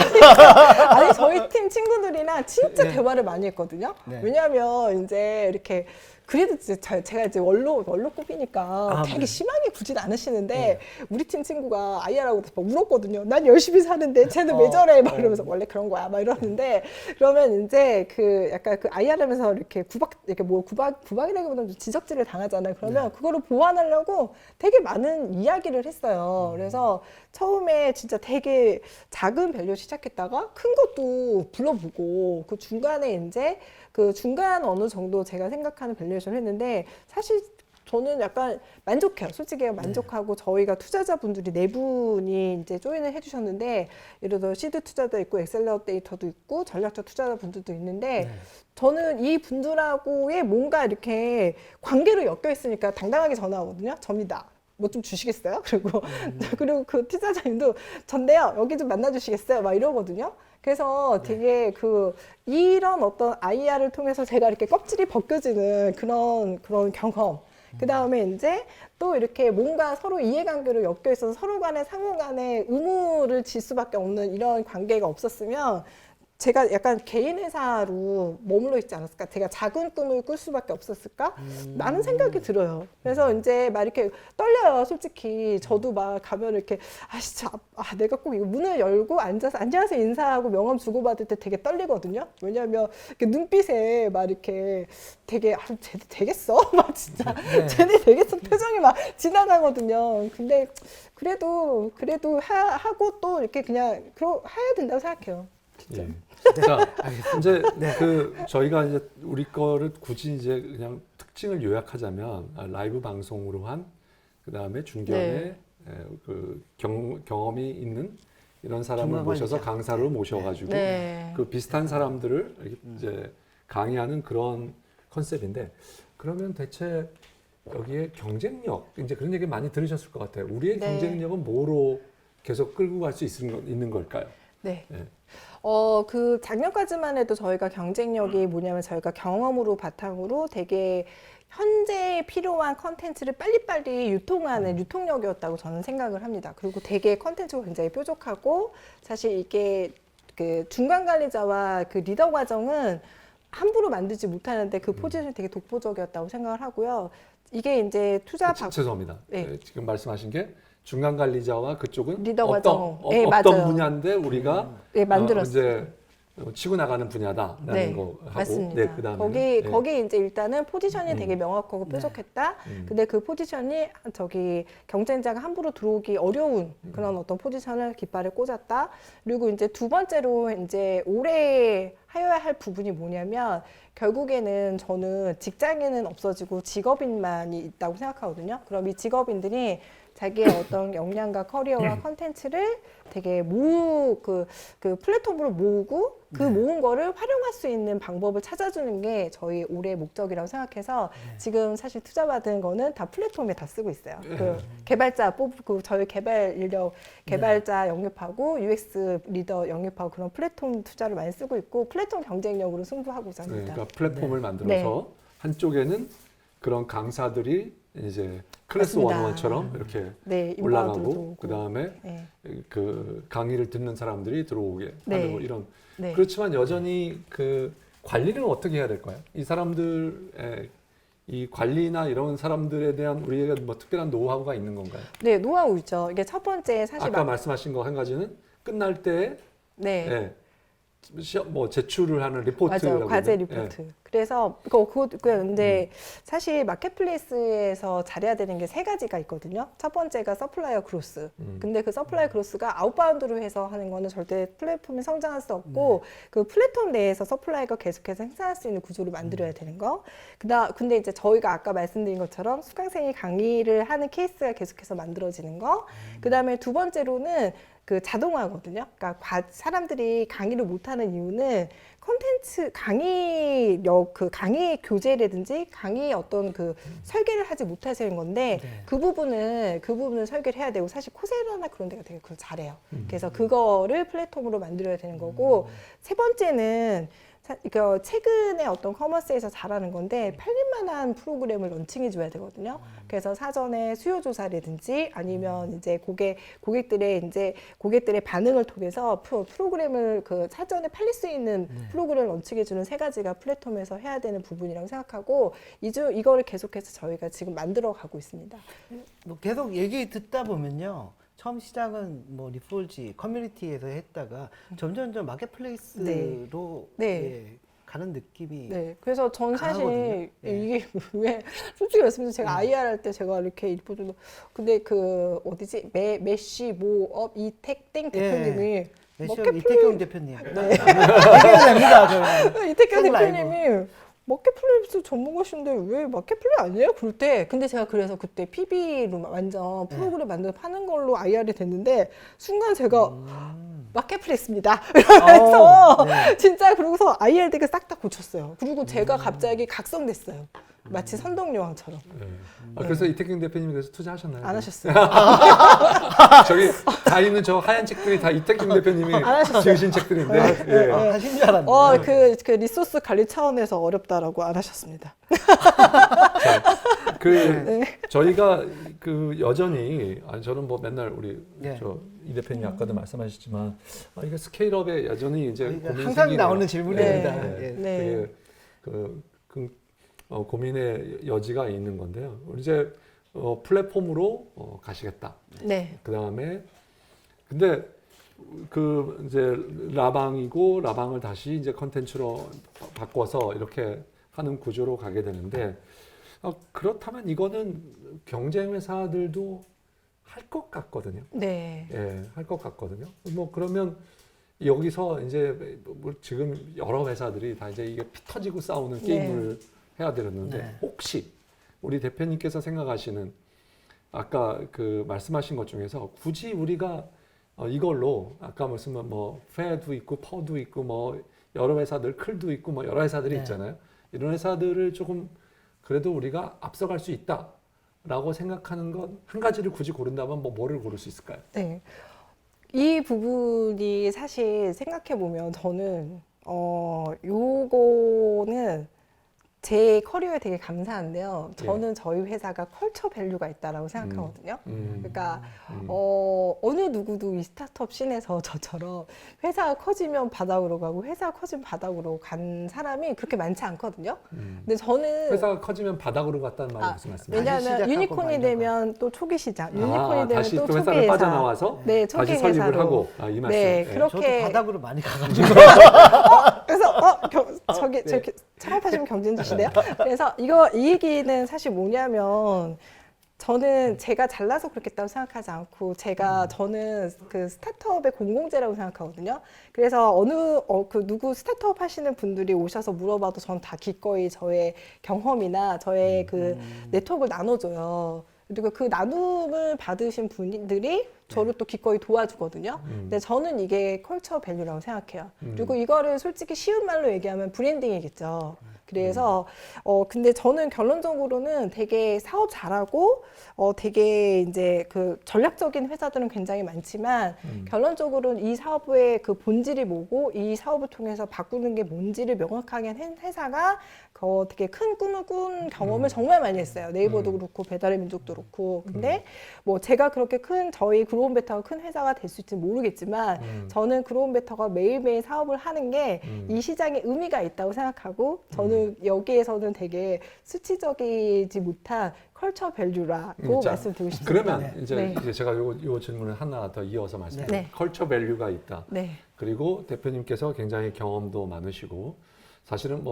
아니 저희 팀 친구들이랑 진짜 대화를 많이 했거든요. 왜냐하면 이제 이렇게 그래도 제가 이제 원로급이니까 되게 네. 심하게 굴진 않으시는데 우리 팀 친구가 아이야라고 막 울었거든요. 난 열심히 사는데 쟤는 왜 저래? 막 이러면서 원래 그런 거야. 막 이러는데 그러면 이제 그 약간 그 아이야라면서 이렇게 구박이라기보다는 좀 지적질을 당하잖아요. 그러면 그거를 보완하려고 되게 많은 이야기를 했어요. 그래서 처음에 진짜 되게 작은 밸류 시작했다가 큰 것도 불러보고 그 중간에 이제 그 중간 어느 정도 제가 생각하는 밸류에이션을 했는데 사실 저는 약간 만족해요. 솔직히 만족하고 저희가 투자자분들이 4분이 이제 조인을 해주셨는데 예를 들어 시드 투자도 있고 엑셀러레이터도 있고 전략적 투자자분들도 있는데 저는 이 분들하고의 뭔가 이렇게 관계로 엮여 있으니까 당당하게 전화하거든요. 접니다. 뭐 좀 주시겠어요? 그리고 그리고 그 투자자님도 전데요. 여기 좀 만나주시겠어요? 막 이러거든요. 그래서 되게 이런 어떤 IR을 통해서 제가 이렇게 껍질이 벗겨지는 그런 경험. 그 다음에 이제 또 이렇게 뭔가 서로 이해관계로 엮여 있어서 서로 간에 상호 간에 의무를 질 수밖에 없는 이런 관계가 없었으면 제가 약간 개인 회사로 머물러 있지 않았을까? 제가 작은 꿈을 꿀 수밖에 없었을까? 라는 생각이 들어요. 그래서 이제 막 이렇게 떨려요, 솔직히. 저도 막 가면 이렇게, 진짜, 내가 꼭 이거 문을 열고 앉아서, 안녕하세요 인사하고 명함 주고받을 때 되게 떨리거든요. 왜냐면, 이렇게 눈빛에 막 이렇게 되게, 쟤네 되겠어? 막 진짜, 쟤네 되겠어? 표정이 막 지나가거든요. 근데 그래도 하고 또 이렇게 그냥, 해야 된다고 생각해요. 진짜. 예. 자, 이제 저희가 이제 우리 거를 굳이 이제 그냥 특징을 요약하자면 라이브 방송으로 한 그다음에 중견에 그 경험이 있는 이런 사람을 모셔서 강사로 모셔가지고 그 비슷한 사람들을 이제 강의하는 그런 컨셉인데 그러면 대체 여기에 경쟁력 이제 그런 얘기 많이 들으셨을 것 같아요. 우리의 경쟁력은 뭐로 계속 끌고 갈 수 있는 걸까요? 네. 그 작년까지만 해도 저희가 경쟁력이 뭐냐면 저희가 경험으로 바탕으로 되게 현재 필요한 컨텐츠를 빨리빨리 유통하는 유통력이었다고 저는 생각을 합니다. 그리고 되게 컨텐츠가 굉장히 뾰족하고 사실 이게 그 중간 관리자와 그 리더 과정은 함부로 만들지 못하는데 그 포지션이 되게 독보적이었다고 생각을 하고요. 이게 이제 죄송합니다. 지금 말씀하신 게 중간 관리자와 그쪽은 리더 과정. 어떤 분야인데 우리가 만들었어요. 이제 치고 나가는 분야다라는 거 하고 맞습니다. 그다음에 거기 이제 일단은 포지션이 되게 명확하고 뾰족했다. 근데 그 포지션이 경쟁자가 함부로 들어오기 어려운 그런 어떤 포지션을 깃발에 꽂았다. 그리고 이제 두 번째로 이제 올해 하여야 할 부분이 뭐냐면 결국에는 저는 직장인은 없어지고 직업인만이 있다고 생각하거든요. 그럼 이 직업인들이 자기의 어떤 역량과 커리어와 컨텐츠를 되게 그 플랫폼으로 모으고 그 모은 거를 활용할 수 있는 방법을 찾아주는 게 저희 올해 목적이라고 생각해서 지금 사실 투자받은 거는 다 플랫폼에 다 쓰고 있어요. 그 개발자 뽑고 저희 개발자 영입하고 UX 리더 영입하고 그런 플랫폼 투자를 많이 쓰고 있고 플랫폼 경쟁력으로 승부하고자 합니다. 그러니까 플랫폼을 만들어서 한쪽에는 그런 강사들이 이제 클래스 101처럼 이렇게 올라가고 그다음에 그 강의를 듣는 사람들이 들어오게 하는 뭐 이런 그렇지만 여전히 그 관리는 어떻게 해야 될까요? 이 사람들의 이 관리나 이런 사람들에 대한 우리가 뭐 특별한 노하우가 있는 건가요? 네, 노하우 있죠. 이게 첫 번째 사실 아까 말씀하신 거 한 가지는 끝날 때 뭐 제출을 하는 리포트라고 과제 리포트. 그래서 근데 사실 마켓플레이스에서 잘해야 되는 게 3가지가 있거든요. 첫 번째가 서플라이어 그로스. 근데 그 서플라이어 그로스가 아웃바운드로 해서 하는 거는 절대 플랫폼이 성장할 수 없고 그 플랫폼 내에서 서플라이어가 계속해서 행사할 수 있는 구조를 만들어야 되는 거. 근데 이제 저희가 아까 말씀드린 것처럼 수강생이 강의를 하는 케이스가 계속해서 만들어지는 거. 그다음에 두 번째로는 그 자동화거든요. 그러니까 사람들이 강의를 못하는 이유는 콘텐츠 강의 교재라든지 강의 어떤 그 설계를 하지 못하시는 건데 그 부분을 설계를 해야 되고 사실 코세라나 그런 데가 되게 그걸 잘해요. 그래서 그거를 플랫폼으로 만들어야 되는 거고 세 번째는 그 최근에 어떤 커머스에서 잘하는 건데 팔릴만한 프로그램을 런칭해 줘야 되거든요. 그래서 사전에 수요 조사라든지 아니면 이제 고객들의 반응을 통해서 프로그램을 그 사전에 팔릴 수 있는 프로그램을 런칭해 주는 세 가지가 플랫폼에서 해야 되는 부분이라고 생각하고 이거를 계속해서 저희가 지금 만들어 가고 있습니다. 뭐 계속 얘기 듣다 보면요. 처음 시작은 뭐 리폴지 커뮤니티에서 했다가 점점점 마켓플레이스로 네. 예, 가는 느낌이 네, 그래서 전 사실 강하거든요. 네. 이게 왜 솔직히 말씀드리면 제가 IR 할 때 제가 이렇게 일부러 근데 그 어디지 메시 모업 이택땡 대표님이 메시업 이태경 대표님 얘기해도 됩니다. 저는. 이택경 생 라이브. 대표님이 마켓플레이스 전문가신데 왜 마켓플레이 아니에요? 그럴 때 근데 제가 그래서 그때 PB로 완전 프로그램 만들어 파는 걸로 IR이 됐는데 순간 제가 마켓플레이스입니다. 그래서 네. 진짜 그러고서 IR 되게 싹 다 고쳤어요. 그리고 제가 갑자기 각성됐어요. 마치 선덕여왕처럼. 네. 그래서 이태경 대표님이 그래서 투자하셨나요? 안 하셨어요. 저기 다 있는 저 하얀 책들이 다 이태경 대표님이 지으신 책들인데. 예. 하신 줄 알았는데. 그 리소스 관리 차원에서 어렵다라고 안 하셨습니다. 저희가 그 여전히 저는 뭐 맨날 우리 네. 이 대표님이 아까도 말씀하셨지만 이게 스케일업에 여전히 이제 고민이 항상 생기네요. 나오는 질문입니다. 네. 예. 되게 고민의 여지가 있는 건데요. 우리 이제 플랫폼으로 가시겠다. 네. 그 다음에 근데 그 이제 라방이고 라방을 다시 이제 컨텐츠로 바꿔서 이렇게 하는 구조로 가게 되는데 그렇다면 이거는 경쟁 회사들도 할 것 같거든요. 네. 예, 할 것 같거든요. 뭐 그러면 여기서 이제 뭐 지금 여러 회사들이 다 이제 이게 피 터지고 싸우는 게임을 해야 되는데 네. 혹시 우리 대표님께서 생각하시는 아까 그 말씀하신 것 중에서 굳이 우리가 이걸로 아까 무슨 뭐 페도 있고 퍼도 있고 뭐 여러 회사들 클도 있고 뭐 여러 회사들이 네. 있잖아요. 이런 회사들을 조금 그래도 우리가 앞서갈 수 있다라고 생각하는 건 한 가지를 굳이 고른다면 뭐를 고를 수 있을까요? 네. 이 부분이 사실 생각해 보면 저는 요거는 제 커리어에 되게 감사한데요. 저는 저희 회사가 컬처 밸류가 있다라고 생각하거든요. 그러니까 어느 누구도 이 스타트업 씬에서 저처럼 회사가 커지면 바닥으로 가고 회사가 커지면 바닥으로 간 사람이 그렇게 많지 않거든요. 근데 저는 회사가 커지면 바닥으로 갔다는 말이 무슨 말씀이에요? 다시 왜냐하면 시작하고 유니콘이 막 이런 되면 또 초기 시작, 유니콘이 되면 다시 또 또 초기 회사를 회사. 빠져나와서 네, 초기 다시 설립을 회사로. 하고 이 말씀. 네, 예. 그렇게 저도 바닥으로 많이 가가지고. 그래서 저렇게 창업하시면 경쟁주시네요. 그래서 이 얘기는 사실 뭐냐면 저는 제가 잘나서 그렇겠다고 생각하지 않고 저는 그 스타트업의 공공재라고 생각하거든요. 그래서 누구 스타트업 하시는 분들이 오셔서 물어봐도 전 다 기꺼이 저의 경험이나 저의 그 네트워크를 나눠줘요. 그리고 그 나눔을 받으신 분들이 저를 또 기꺼이 도와주거든요. 근데 저는 이게 컬처 밸류라고 생각해요. 그리고 이거를 솔직히 쉬운 말로 얘기하면 브랜딩이겠죠. 그래서 근데 저는 결론적으로는 되게 사업 잘하고 되게 이제 그 전략적인 회사들은 굉장히 많지만 결론적으로는 이 사업의 그 본질이 뭐고 이 사업을 통해서 바꾸는 게 뭔지를 명확하게 한 회사가 되게 큰 꿈을 꾼 경험을 정말 많이 했어요. 네이버도 그렇고 배달의 민족도 그렇고. 근데 뭐 제가 그렇게 저희 그로운베터가 큰 회사가 될 수 있을지 모르겠지만 저는 그로운베터가 매일매일 사업을 하는 게 이 시장에 의미가 있다고 생각하고 저는 여기에서는 되게 수치적이지 못한 컬처 밸류라고 말씀드리고 싶습니다. 그러면 이제 제가 요 질문을 하나 더 이어서 말씀드릴게요. 컬처 밸류가 있다. 네. 그리고 대표님께서 굉장히 경험도 많으시고 사실은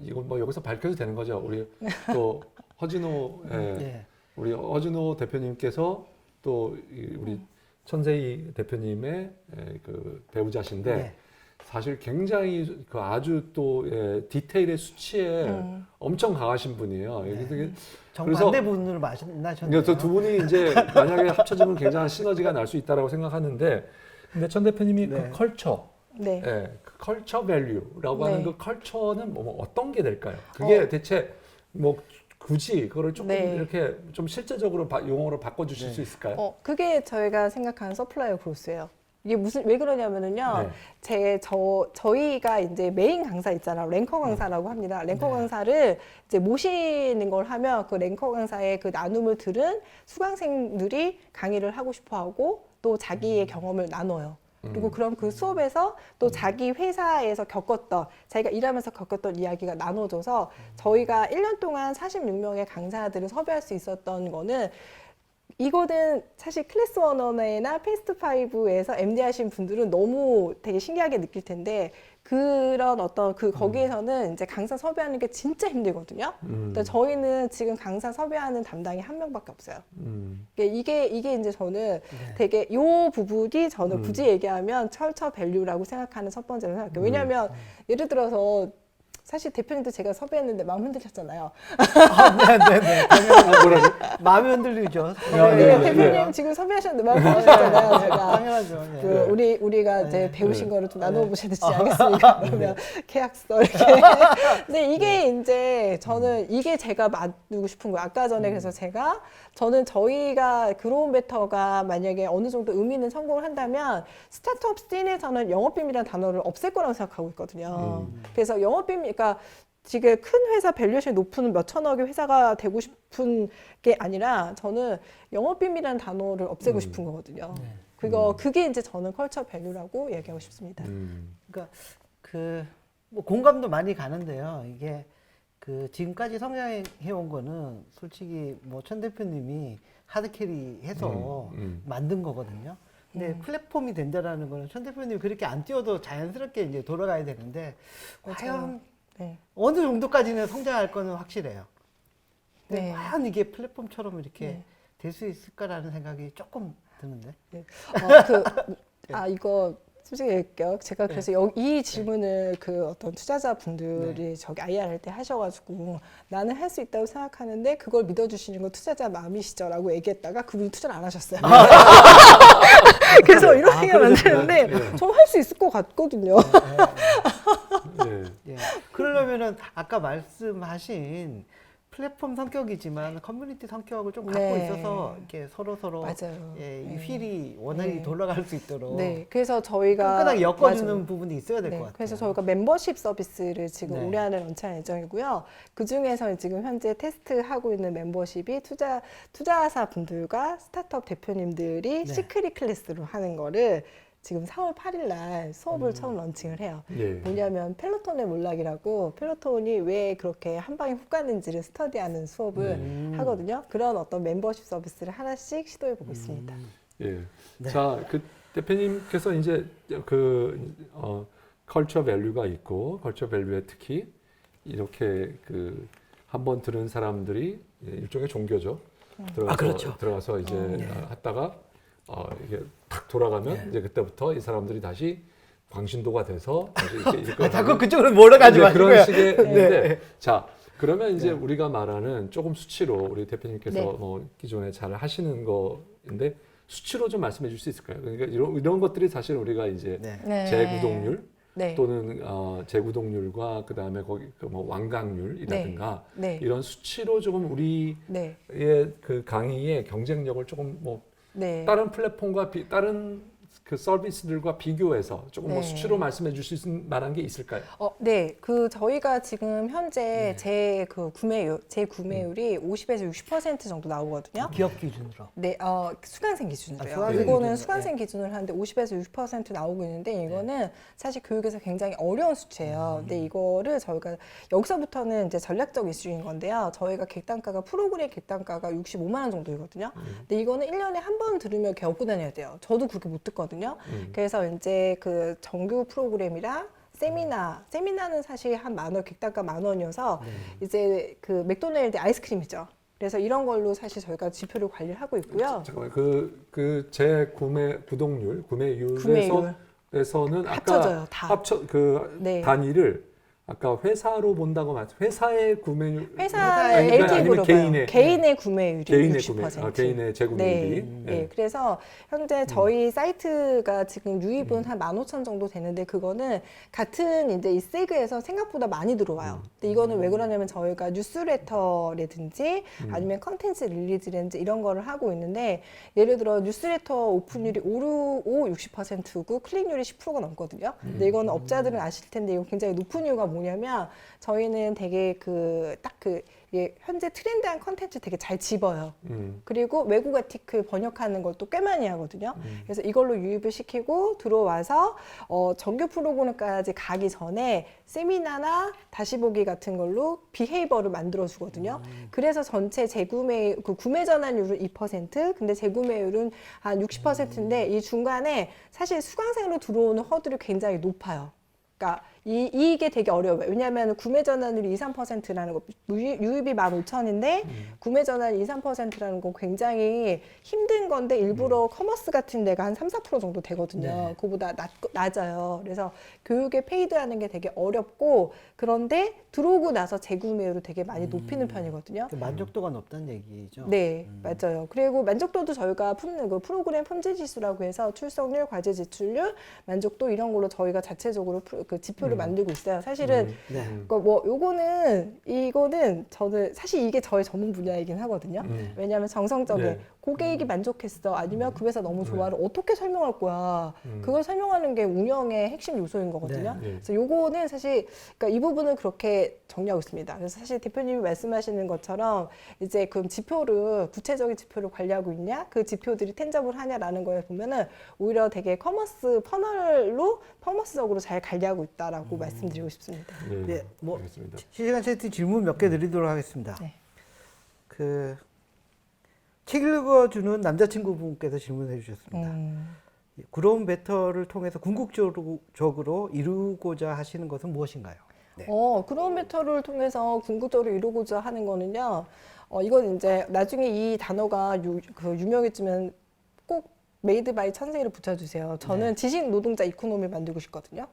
이건 여기서 밝혀도 되는 거죠. 우리 또 우리 허진호 대표님께서 또 우리 천세희 대표님의 그 배우자신데 사실 굉장히 그 아주 또 디테일의 수치에 엄청 강하신 분이에요. 정반대분을 만나셨네요. 그래서 두 분이 이제 만약에 합쳐지면 굉장한 시너지가 날 수 있다라고 생각하는데, 근데 천 대표님이 그 컬처, 그 컬처 밸류라고 하는 그 컬처는 어떤 게 될까요? 그게 대체 굳이 그거를 조금 이렇게 좀 실제적으로 용어로 바꿔주실 수 있을까요? 그게 저희가 생각하는 서플라이어 그로스예요. 이게 왜 그러냐면은요. 네. 저희가 이제 메인 강사 있잖아요. 랭커 강사라고 합니다. 랭커 강사를 이제 모시는 걸 하면 그 랭커 강사의 그 나눔을 들은 수강생들이 강의를 하고 싶어 하고 또 자기의 경험을 나눠요. 그리고 그럼 그 수업에서 또 자기 회사에서 겪었던, 자기가 일하면서 겪었던 이야기가 나눠져서 저희가 1년 동안 46명의 강사들을 섭외할 수 있었던 거는, 이거는 사실 클래스 101나 패스트 5에서 MD 하신 분들은 너무 되게 신기하게 느낄 텐데, 그런 어떤 거기에서는 이제 강사 섭외하는 게 진짜 힘들거든요. 근데 저희는 지금 강사 섭외하는 담당이 1명밖에 없어요. 이게 이제 저는 되게 요 부분이 저는 굳이 얘기하면 컬처 밸류라고 생각하는 첫 번째로 생각해요. 왜냐하면 예를 들어서 사실 대표님도 제가 섭외했는데 마음 흔들렸잖아요. 네네네. 당연하죠. 마음이 흔들리죠. 네, 대표님 지금 섭외하셨는데 마음 흔들렸잖아요. 제가. 당연하죠. 우리가 이제 배우신 거를 좀 나눠 보셔야 되지 않겠습니까? 그러면 계약서 이렇게. 근데 이게 이제 저는 이게 제가 만들고 싶은 거예요. 아까 전에 그래서 저는 저희가 그로운 베터가 만약에 어느 정도 의미 있는 성공을 한다면 스타트업 씬에서는 영업비밀이라는 단어를 없앨 거라고 생각하고 있거든요. 그래서 영업비밀, 그러니까 지금 큰 회사 밸류에이션이 높은 몇 천억의 회사가 되고 싶은 게 아니라 저는 영업비밀이라는 단어를 없애고 싶은 거거든요. 그게 이제 저는 컬처 밸류라고 얘기하고 싶습니다. 그러니까 뭐 공감도 많이 가는데요. 이게 지금까지 성장해온 거는 솔직히 뭐 천 대표님이 하드캐리해서 만든 거거든요. 근데 플랫폼이 된다라는 거는 천 대표님이 그렇게 안 뛰어도 자연스럽게 이제 돌아가야 되는데, 과연 어느 정도까지는 성장할 거는 확실해요. 근데 과연 이게 플랫폼처럼 이렇게 될 수 있을까라는 생각이 조금 드는데. 이거 솔직히 얘기할게요. 제가 그래서 이 질문을 어떤 투자자분들이 저기 IR 할 때 하셔가지고 나는 할 수 있다고 생각하는데 그걸 믿어주시는 건 투자자 마음이시죠? 라고 얘기했다가 그분이 투자를 안 하셨어요. 그래서 이런 얘기가 만드는데 저 할 수 있을 것 같거든요. 그러려면은 아까 말씀하신 플랫폼 성격이지만 커뮤니티 성격을 좀 갖고 있어서 이렇게 서로 맞아요. 이 휠이 원활히 돌아갈 수 있도록 그래서 저희가 끈끈하게 엮어주는 부분이 있어야 될 것 같아요. 그래서 저희가 멤버십 서비스를 지금 올해 안에 런칭할 예정이고요. 그 중에서 지금 현재 테스트하고 있는 멤버십이 투자사 분들과 스타트업 대표님들이 시크릿 클래스로 하는 거를 지금 4월 8일 날 수업을 처음 런칭을 해요. 뭐냐면 펠로톤의 몰락이라고, 펠로톤이 왜 그렇게 한 방에 훅 갔는지를 스터디하는 수업을 하거든요. 그런 어떤 멤버십 서비스를 하나씩 시도해 보고 있습니다. 자, 대표님께서 이제 컬처 밸류가 있고, 컬처 밸류에 특히 이렇게 한번 들은 사람들이 일종의 종교죠. 들어가서 이제 하다가 이게 탁 돌아가면 이제 그때부터 이 사람들이 다시 광신도가 돼서 이렇게 자꾸 그쪽으로 몰아가지 마시고요. 그런 식의 있는데, 자, 그러면 이제 우리가 말하는 조금 수치로 우리 대표님께서 뭐 기존에 잘 하시는 거인데 수치로 좀 말씀해 줄 수 있을까요? 그러니까 이런 것들이 사실 우리가 이제 재구독률 또는 재구독률과 그다음에 거기 뭐 완강률이라든가 이런 수치로 조금 우리의 그 강의의 경쟁력을 조금 뭐 다른 플랫폼과 다른 서비스들과 비교해서 조금 뭐 수치로 말씀해 주실 만한 게 있을까요? 저희가 지금 현재 제 구매율이 50에서 60% 정도 나오거든요. 기업 기준으로. 수강생 기준으로요. 이거는 수강생 기준으로 하는데 50에서 60% 나오고 있는데, 이거는 사실 교육에서 굉장히 어려운 수치예요. 근데 이거를 저희가 여기서부터는 이제 전략적 이슈인 건데요. 저희가 프로그램 객단가가 65만 원 정도이거든요. 근데 이거는 1년에 한 번 들으면 겪고 다녀야 돼요. 저도 그렇게 못 듣거든요. 그래서 이제 정규 프로그램이랑 세미나는 사실 한 10,000원, 객단가 10,000원이어서 이제 맥도날드 아이스크림이죠. 그래서 이런 걸로 사실 저희가 지표를 관리를 하고 있고요. 잠깐만, 구매율에서는 아까 합쳐져요, 다. 단위를 아까 회사로 본다고 회사의 구매율 회사의 LTV로 봐요. 개인의 구매율이 개인의 60%. 개인의 재구매율이. 네. 그래서 현재 저희 사이트가 지금 유입은 한 15,000 정도 되는데 그거는 같은 이제 이 세그에서 생각보다 많이 들어와요. 근데 이거는 왜 그러냐면 저희가 뉴스레터라든지 아니면 컨텐츠 릴리즈라든지 이런 거를 하고 있는데 예를 들어 뉴스레터 오픈율이 60%고 클릭률이 10%가 넘거든요. 근데 이거는 업자들은 아실 텐데 이거 굉장히 높은 이유가 뭐냐면 저희는 되게 현재 트렌드한 컨텐츠 되게 잘 집어요. 그리고 외국 아티클 번역하는 걸 또 꽤 많이 하거든요. 그래서 이걸로 유입을 시키고 들어와서 정규 프로그램까지 가기 전에 세미나나 다시 보기 같은 걸로 비헤이버를 만들어 주거든요. 그래서 전체 재구매 구매 전환율은 2%, 근데 재구매율은 한 60%인데 이 중간에 사실 수강생으로 들어오는 허들이 굉장히 높아요. 그러니까 이게 되게 어려워요. 왜냐하면 구매 전환율이 2, 3%라는 거, 유입이 15,000인데 구매 전환 2, 3%라는 건 굉장히 힘든 건데 일부러 커머스 같은 데가 한 3, 4% 정도 되거든요. 네. 그거보다 낮아요. 그래서 교육에 페이드하는 게 되게 어렵고 그런데 들어오고 나서 재구매율을 되게 많이 높이는 편이거든요. 만족도가 높다는 얘기죠. 네, 맞아요. 그리고 만족도도 저희가 그 프로그램 품질 지수라고 해서 출석률, 과제 제출률, 만족도 이런 걸로 저희가 자체적으로 그 지표를 만들고 있어요. 사실은 그러니까 이거는 저는 사실 이게 저의 전문 분야이긴 하거든요. 왜냐하면 정성적인 고객이 만족했어 아니면 그 회사 너무 좋아를 어떻게 설명할 거야. 그걸 설명하는 게 운영의 핵심 요소인 거거든요. 그래서 요거는 사실 그러니까 이 부분은 그렇게 정리하고 있습니다. 그래서 사실 대표님이 말씀하시는 것처럼 이제 그럼 구체적인 지표를 관리하고 있냐, 그 지표들이 텐저블 하냐라는 거에 보면은 오히려 되게 커머스적으로 잘 관리하고 있다라고 말씀드리고 싶습니다. 네, 뭐 알겠습니다. 실시간 채팅 질문 몇 개 드리도록 하겠습니다. 네. 책 읽어주는 남자친구분께서 질문해 주셨습니다. 그로운 베터를 통해서 궁극적으로 이루고자 하시는 것은 무엇인가요? 네. 그로운 베터를 통해서 궁극적으로 이루고자 하는 거는요. 이건 이제 나중에 이 단어가 유명해지면 꼭 메이드 바이 천세이를 붙여주세요. 저는 지식 노동자 이코노미 만들고 싶거든요.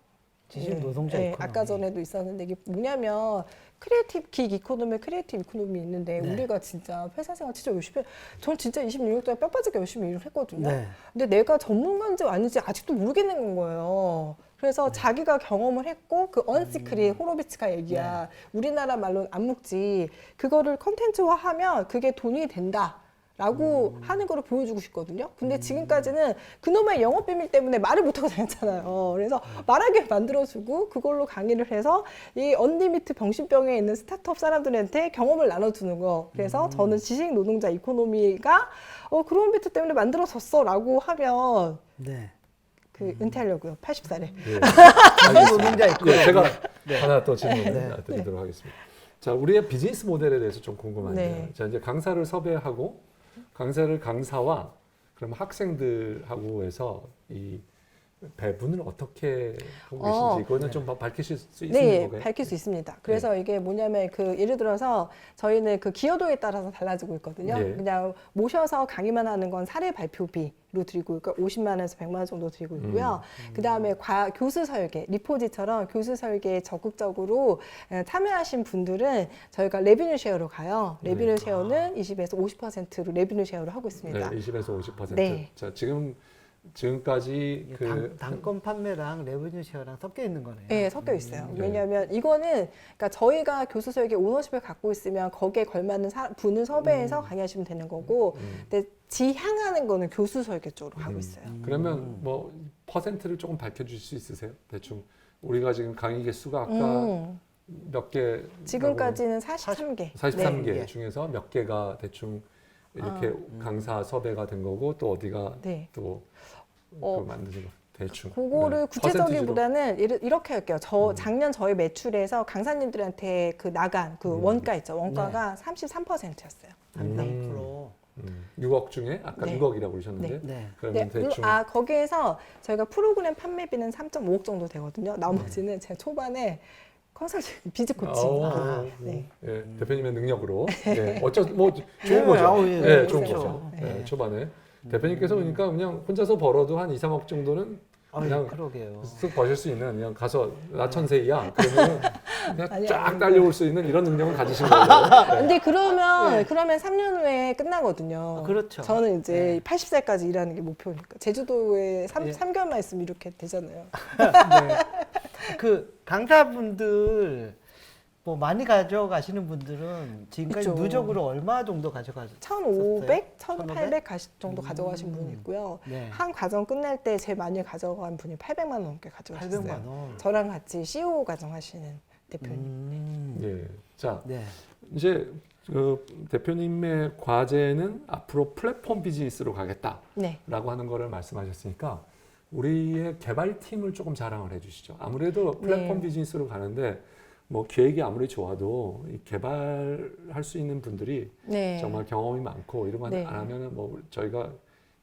지식 노동자 이코노미. 아까 전에도 있었는데 이게 뭐냐면 크리에이티브 긱 이코노미, 크리에이티브 이코노미 있는데 우리가 진짜 회사 생활 진짜 열심히 전 진짜 26년 동안 뼈 빠지게 열심히 일을 했거든요. 근데 내가 전문가인지 아닌지 아직도 모르겠는 거예요. 그래서 자기가 경험을 했고 그 언시크릿 호로비츠가 얘기야. 우리나라 말로는 안 먹지. 그거를 컨텐츠화하면 그게 돈이 된다. 라고 하는 거를 보여주고 싶거든요. 근데 지금까지는 그놈의 영업 비밀 때문에 말을 못하고 다녔잖아요. 그래서 말하게 만들어주고 그걸로 강의를 해서 이 언리미트 병신병에 있는 스타트업 사람들한테 경험을 나눠주는 거. 그래서 저는 지식 노동자 이코노미가 그로운 베터 때문에 만들어졌어 라고 하면 은퇴하려고요. 80살에. 지식 노동자 이코노미. 제가 하나 또 질문 드리도록 하겠습니다. 자, 우리의 비즈니스 모델에 대해서 좀 궁금한데요. 자, 이제 강사를 섭외하고 강사와 그럼 학생들하고 해서 이 배분을 어떻게 하고 계신지 이거는 좀 밝히실 수 있는 건가요? 밝힐 수 있습니다. 그래서 이게 뭐냐면 예를 들어서 저희는 그 기여도에 따라서 달라지고 있거든요. 그냥 모셔서 강의만 하는 건 사례 발표비로 드리고 있고 50만 원에서 100만 원 정도 드리고 있고요. 그다음에 교수 설계, 리포지처럼 교수 설계에 적극적으로 참여하신 분들은 저희가 레비뉴 쉐어로 가요. 레비뉴 쉐어는 20에서 50%로 레비뉴 쉐어를 하고 있습니다. 20에서 50%. 자, 지금까지 단건 판매랑 레버뉴 쉐어랑 섞여 있는 거네요. 네, 섞여 있어요. 왜냐하면 이거는 그러니까 저희가 교수 설계 오너십을 갖고 있으면 거기에 걸맞는 분을 섭외해서 강의하시면 되는 거고, 근데 지향하는 거는 교수 설계 쪽으로 가고 있어요. 그러면 뭐 퍼센트를 조금 밝혀줄 수 있으세요? 대충 우리가 지금 강의 개수가 아까 몇 개? 지금까지는 43개. 43개 중에서 몇 개가 대충 이렇게 강사 섭외가 된 거고 또 어디가 또 만드는 거 대충. 그거를 구체적이보다는 이렇게 할게요. 작년 저희 매출에서 강사님들한테 나간 원가 있죠. 원가가 33%였어요. 3%. 6억 중에 아까 6억이라고 그러셨는데 그러면 대충 거기에서 저희가 프로그램 판매비는 3.5억 정도 되거든요. 나머지는 제가 초반에 컨설팅 비즈 코칭. 대표님의 능력으로 뭐 좋은 거죠. 좋은 그렇죠. 거죠. 초반에 대표님께서 그러니까 그냥 혼자서 벌어도 한 2, 3억 정도는 그냥 그러게요. 쓱 버실 수 있는 그냥 가서 나천세이야 그러면 그냥 아니, 쫙 아니, 딸려올 수 있는 이런 능력을 가지신 거예요. 네. 근데 그러면 3년 후에 끝나거든요. 그렇죠. 저는 이제 네. 80살까지 일하는 게 목표니까. 제주도에 예. 3개월만 있으면 이렇게 되잖아요. 네. 그 강사분들 뭐 많이 가져가시는 분들은 지금까지 있죠. 누적으로 얼마 정도 가져가셨어요? 1,500, 1,800 정도 가져가신 분이 있고요. 네. 한 과정 끝날 때 제일 많이 가져간 분이 800만 원 넘게 가져가셨어요. 800만 원. 저랑 같이 CEO 과정 하시는 대표님. 예. 자, 네. 이제 그 대표님의 과제는 앞으로 플랫폼 비즈니스로 가겠다라고 네. 하는 거를 말씀하셨으니까 우리의 개발팀을 조금 자랑을 해주시죠. 아무래도 플랫폼 네. 비즈니스로 가는데 뭐 기획이 아무리 좋아도 이 개발할 수 있는 분들이 네. 정말 경험이 많고 이런 거 네. 안 하면은 뭐 저희가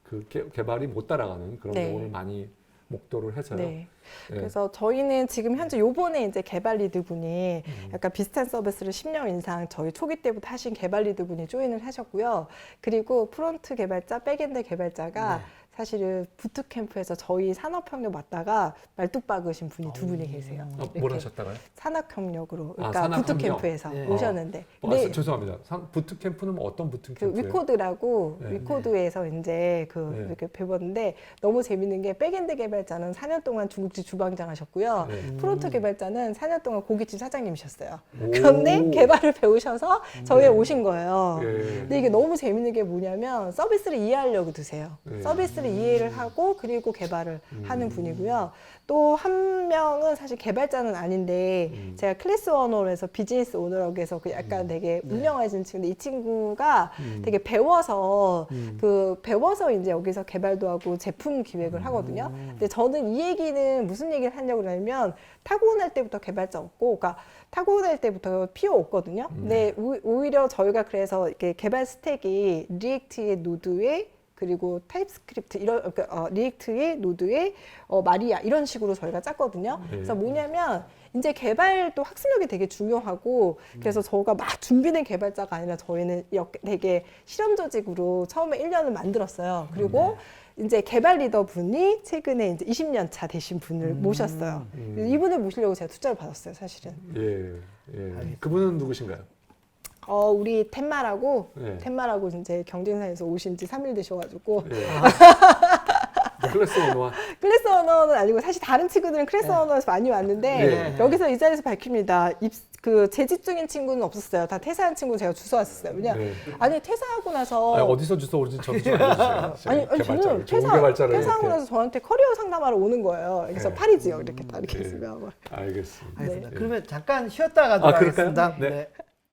그 개발이 못 따라가는 그런 네. 경우를 많이 목도를 해서요. 네. 예. 그래서 저희는 지금 현재 요번에 이제 개발 리드 분이 약간 비슷한 서비스를 10년 이상 저희 초기 때부터 하신 개발 리드 분이 조인을 하셨고요. 그리고 프론트 개발자, 백엔드 개발자가 네. 사실은 부트캠프에서 저희 산업협력 맡다가 말뚝 박으신 분이 두 분이 계세요. 뭘 이렇게 하셨다가요? 산업협력으로, 아, 그러니까 산업협력. 부트캠프에서 네. 오셨는데. 죄송합니다. 부트캠프는 뭐 어떤 그 부트캠프예요? 위코드라고 네. 위코드에서 이제 그 네. 이렇게 배웠는데 너무 재밌는 게 백엔드 개발자는 4년 동안 중국집 주방장 하셨고요. 네. 프론트 개발자는 4년 동안 고깃집 사장님이셨어요. 오. 그런데 개발을 배우셔서 저희에 오신 거예요. 예. 근데 이게 너무 재밌는 게 뭐냐면 서비스를 이해하려고 드세요. 네. 서비스를 이해를 하고 그리고 개발을 하는 분이고요. 또 한 명은 사실 개발자는 아닌데 제가 클래스 오너에서 비즈니스 오너라고 해서 그 약간 되게 유명하신 친구인데 이 친구가 되게 배워서 배워서 이제 여기서 개발도 하고 제품 기획을 하거든요. 근데 저는 이 얘기는 무슨 얘기를 하려고 그러냐면 타고날 때부터 개발자였고, 그러니까 타고날 때부터 PO 없거든요. 근데 오히려 저희가 그래서 이렇게 개발 스택이 리액트의 노드에 그리고 타입스크립트 이런 리액트의 노드에 마리아 이런 식으로 저희가 짰거든요. 그래서 뭐냐면 이제 개발도 학습력이 되게 중요하고 그래서 저가 막 준비된 개발자가 아니라 저희는 되게 실험 조직으로 처음에 1년을 만들었어요. 그리고 이제 개발 리더 분이 최근에 이제 20년 차 되신 분을 모셨어요. 그래서 이분을 모시려고 제가 투자를 받았어요, 사실은. 예. 그분은 누구신가요? 우리 텐마라고 네. 텐마라고 이제 경쟁사에서 오신 지 3일 되셔가지고 예. 클래스 오너와 클래스 언어는 아니고 사실 다른 친구들은 클래스 언어에서 많이 왔는데 네. 여기서 이 자리에서 밝힙니다. 재직 중인 친구는 없었어요. 다 퇴사한 친구 제가 주워 왔었어요. 왜냐 네. 아니 퇴사하고 나서 아니, 어디서 주소 오는지 저도 좀 알려주세요. 아니 저는 좋은 개발자를 퇴사하고 이렇게. 나서 저한테 커리어 상담하러 오는 거예요. 그래서 네. 파리 지역 이렇게 다 이렇게 네. 있으면 알겠습니다. 알겠습니다. 네. 그러면 잠깐 쉬었다 가도록 그럴까요? 하겠습니다. 네. 네.